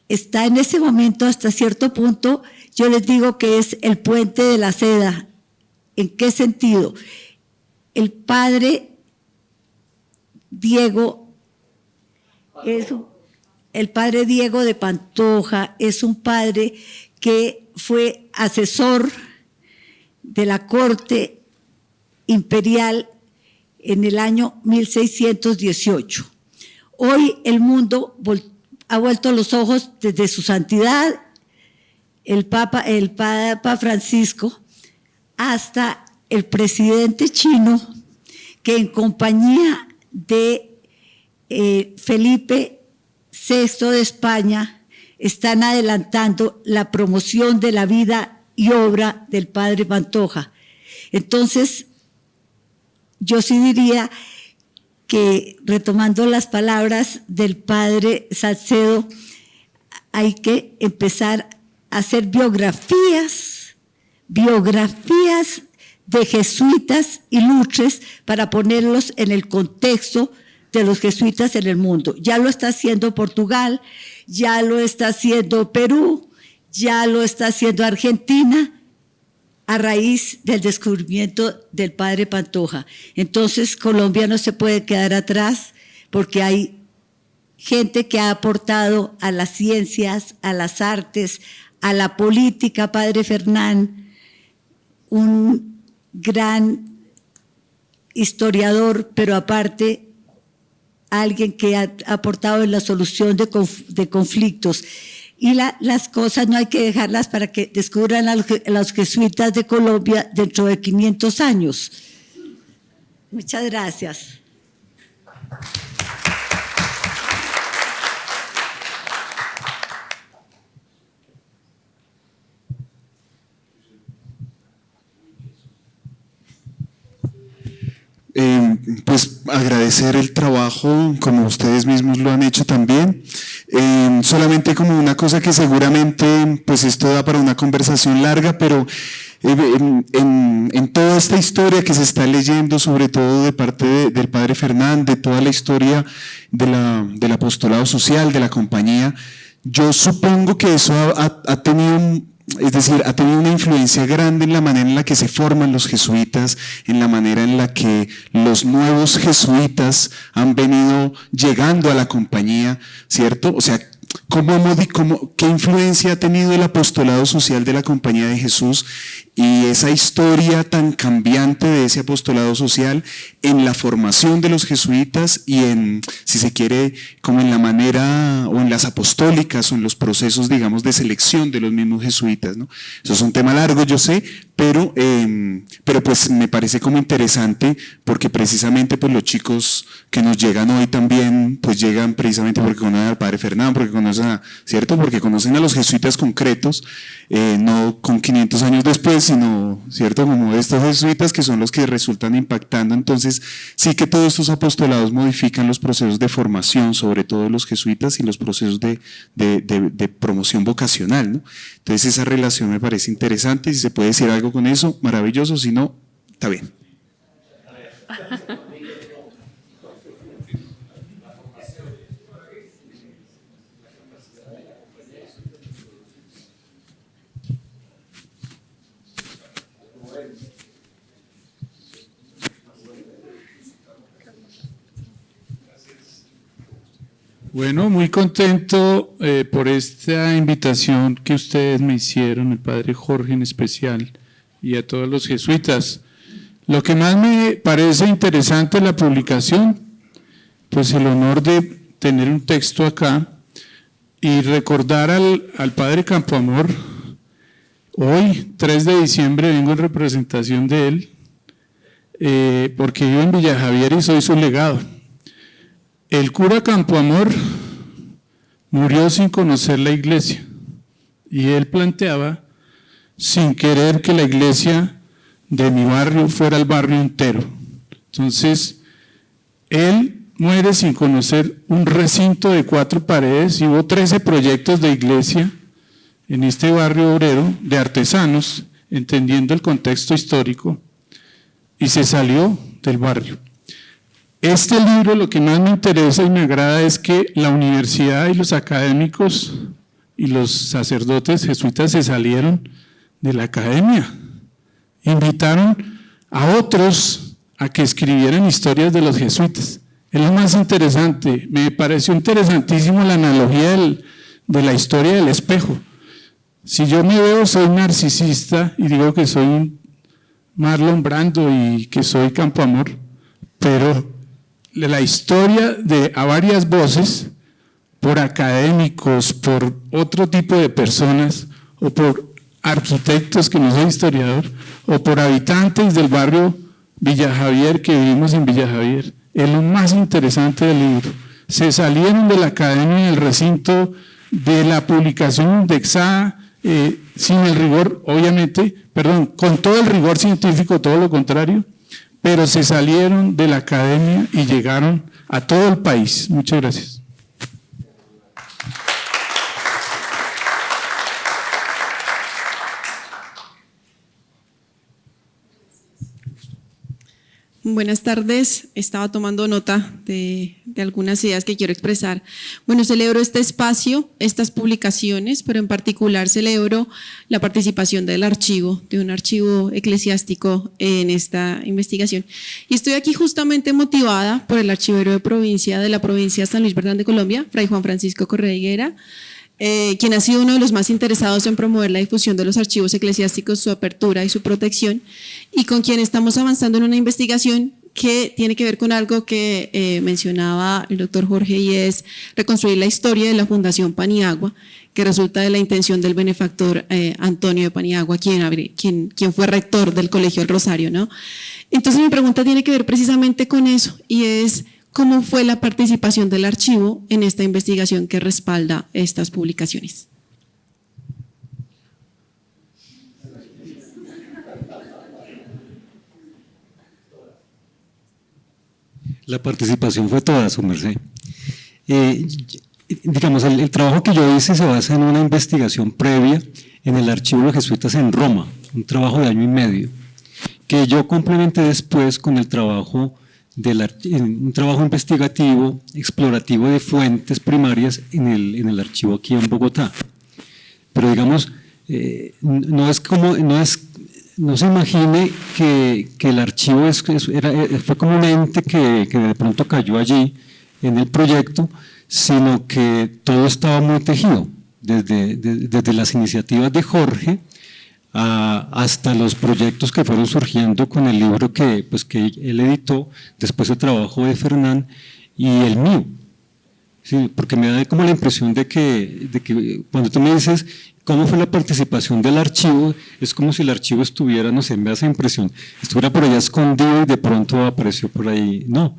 está en ese momento hasta cierto punto, yo les digo que es el puente de la seda. ¿En qué sentido? El padre Diego el padre Diego de Pantoja es un padre que fue asesor de la corte imperial en el año 1618. Hoy el mundo ha vuelto los ojos desde su santidad, el Papa Francisco, hasta el presidente chino, que en compañía de Felipe VI de España están adelantando la promoción de la vida y obra del padre Pantoja. Entonces, yo sí diría que, retomando las palabras del padre Salcedo, hay que empezar a hacer biografías de jesuitas ilustres para ponerlos en el contexto de los jesuitas en el mundo. Ya lo está haciendo Portugal, ya lo está haciendo Perú, ya lo está haciendo Argentina, a raíz del descubrimiento del padre Pantoja. Entonces, Colombia no se puede quedar atrás, porque hay gente que ha aportado a las ciencias, a las artes, a la política. Padre Fernán, un gran historiador, pero aparte alguien que ha aportado en la solución de conflictos. Y las cosas no hay que dejarlas para que descubran a los jesuitas de Colombia dentro de 500 años. Muchas gracias. Pues agradecer el trabajo, como ustedes mismos lo han hecho también. Solamente como una cosa que seguramente, pues esto da para una conversación larga, pero en toda esta historia que se está leyendo, sobre todo de parte del padre Fernán, de toda la historia del apostolado social, de la compañía, yo supongo que eso ha tenido ha tenido una influencia grande en la manera en la que se forman los jesuitas, en la manera en la que los nuevos jesuitas han venido llegando a la compañía, ¿cierto? O sea, ¿qué influencia ha tenido el apostolado social de la Compañía de Jesús y esa historia tan cambiante de ese apostolado social en la formación de los jesuitas y en, si se quiere, como en la manera o en las apostólicas o en los procesos, digamos, de selección de los mismos jesuitas, ¿no? Eso es un tema largo, yo sé, pero pues me parece como interesante porque precisamente pues los chicos que nos llegan hoy también pues llegan precisamente porque conocen al padre Fernando, porque conocen ¿cierto? Porque conocen a los jesuitas concretos, no con 500 años después, sino, ¿cierto? Como estos jesuitas que son los que resultan impactando. Entonces, sí que todos estos apostolados modifican los procesos de formación, sobre todo los jesuitas, y los procesos de promoción vocacional, ¿no? Entonces, esa relación me parece interesante. Si se puede decir algo con eso, maravilloso. Si no, está bien. Bueno, muy contento por esta invitación que ustedes me hicieron, el padre Jorge en especial, y a todos los jesuitas. Lo que más me parece interesante de la publicación, pues el honor de tener un texto acá y recordar al padre Campoamor. Hoy, 3 de diciembre, vengo en representación de él, porque vivo en Villa Javier y soy su legado. El cura Campoamor murió sin conocer la iglesia y él planteaba, sin querer, que la iglesia de mi barrio fuera el barrio entero. Entonces, él muere sin conocer un recinto de 4 paredes y hubo 13 proyectos de iglesia en este barrio obrero de artesanos, entendiendo el contexto histórico, y se salió del barrio. Este libro, lo que más me interesa y me agrada es que la universidad y los académicos y los sacerdotes jesuitas se salieron de la academia. Invitaron a otros a que escribieran historias de los jesuitas. Es lo más interesante. Me pareció interesantísimo la analogía de la historia del espejo. Si yo me veo, soy narcisista y digo que soy Marlon Brando y que soy Campoamor, pero la historia de a varias voces, por académicos, por otro tipo de personas, o por arquitectos, que no soy historiador, o por habitantes del barrio Villa Javier, que vivimos en Villa Javier, es lo más interesante del libro. Se salieron de la academia en el recinto de la publicación indexada, sin el rigor, obviamente, perdón, con todo el rigor científico, todo lo contrario, pero se salieron de la academia y llegaron a todo el país. Muchas gracias. Buenas tardes, estaba tomando nota de algunas ideas que quiero expresar. Bueno, celebro este espacio, estas publicaciones, pero en particular celebro la participación del archivo, de un archivo eclesiástico en esta investigación. Y estoy aquí justamente motivada por el archivero de provincia de la provincia de San Luis Bernal de Colombia, Fray Juan Francisco Correa Higuera, quien ha sido uno de los más interesados en promover la difusión de los archivos eclesiásticos, su apertura y su protección, y con quien estamos avanzando en una investigación que tiene que ver con algo que mencionaba el doctor Jorge, y es reconstruir la historia de la Fundación Paniagua, que resulta de la intención del benefactor Antonio de Paniagua, quien fue rector del Colegio del Rosario, ¿no? Entonces mi pregunta tiene que ver precisamente con eso, y es: ¿cómo fue la participación del archivo en esta investigación que respalda estas publicaciones? La participación fue toda, su merced. Digamos, el trabajo que yo hice se basa en una investigación previa en el archivo de los jesuitas en Roma, un trabajo de 1 año y medio, que yo complementé después con el trabajo un trabajo investigativo, explorativo de fuentes primarias en el archivo aquí en Bogotá. Pero digamos, no se imagine que el archivo fue como un ente que de pronto cayó allí en el proyecto, sino que todo estaba muy tejido, desde las iniciativas de Jorge hasta los proyectos que fueron surgiendo con el libro que él editó, después el trabajo de Fernán y el mío. Sí, porque me da como la impresión de que cuando tú me dices cómo fue la participación del archivo, es como si el archivo estuviera, no sé, me da esa impresión, estuviera por allá escondido y de pronto apareció por ahí. No,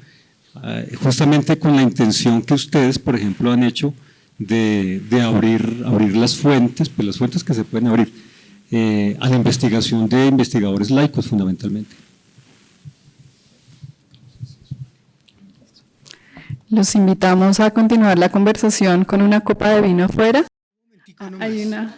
justamente con la intención que ustedes, por ejemplo, han hecho de abrir las fuentes, pues las fuentes que se pueden abrir, a la investigación de investigadores laicos fundamentalmente. Los invitamos a continuar la conversación con una copa de vino afuera. Hay una...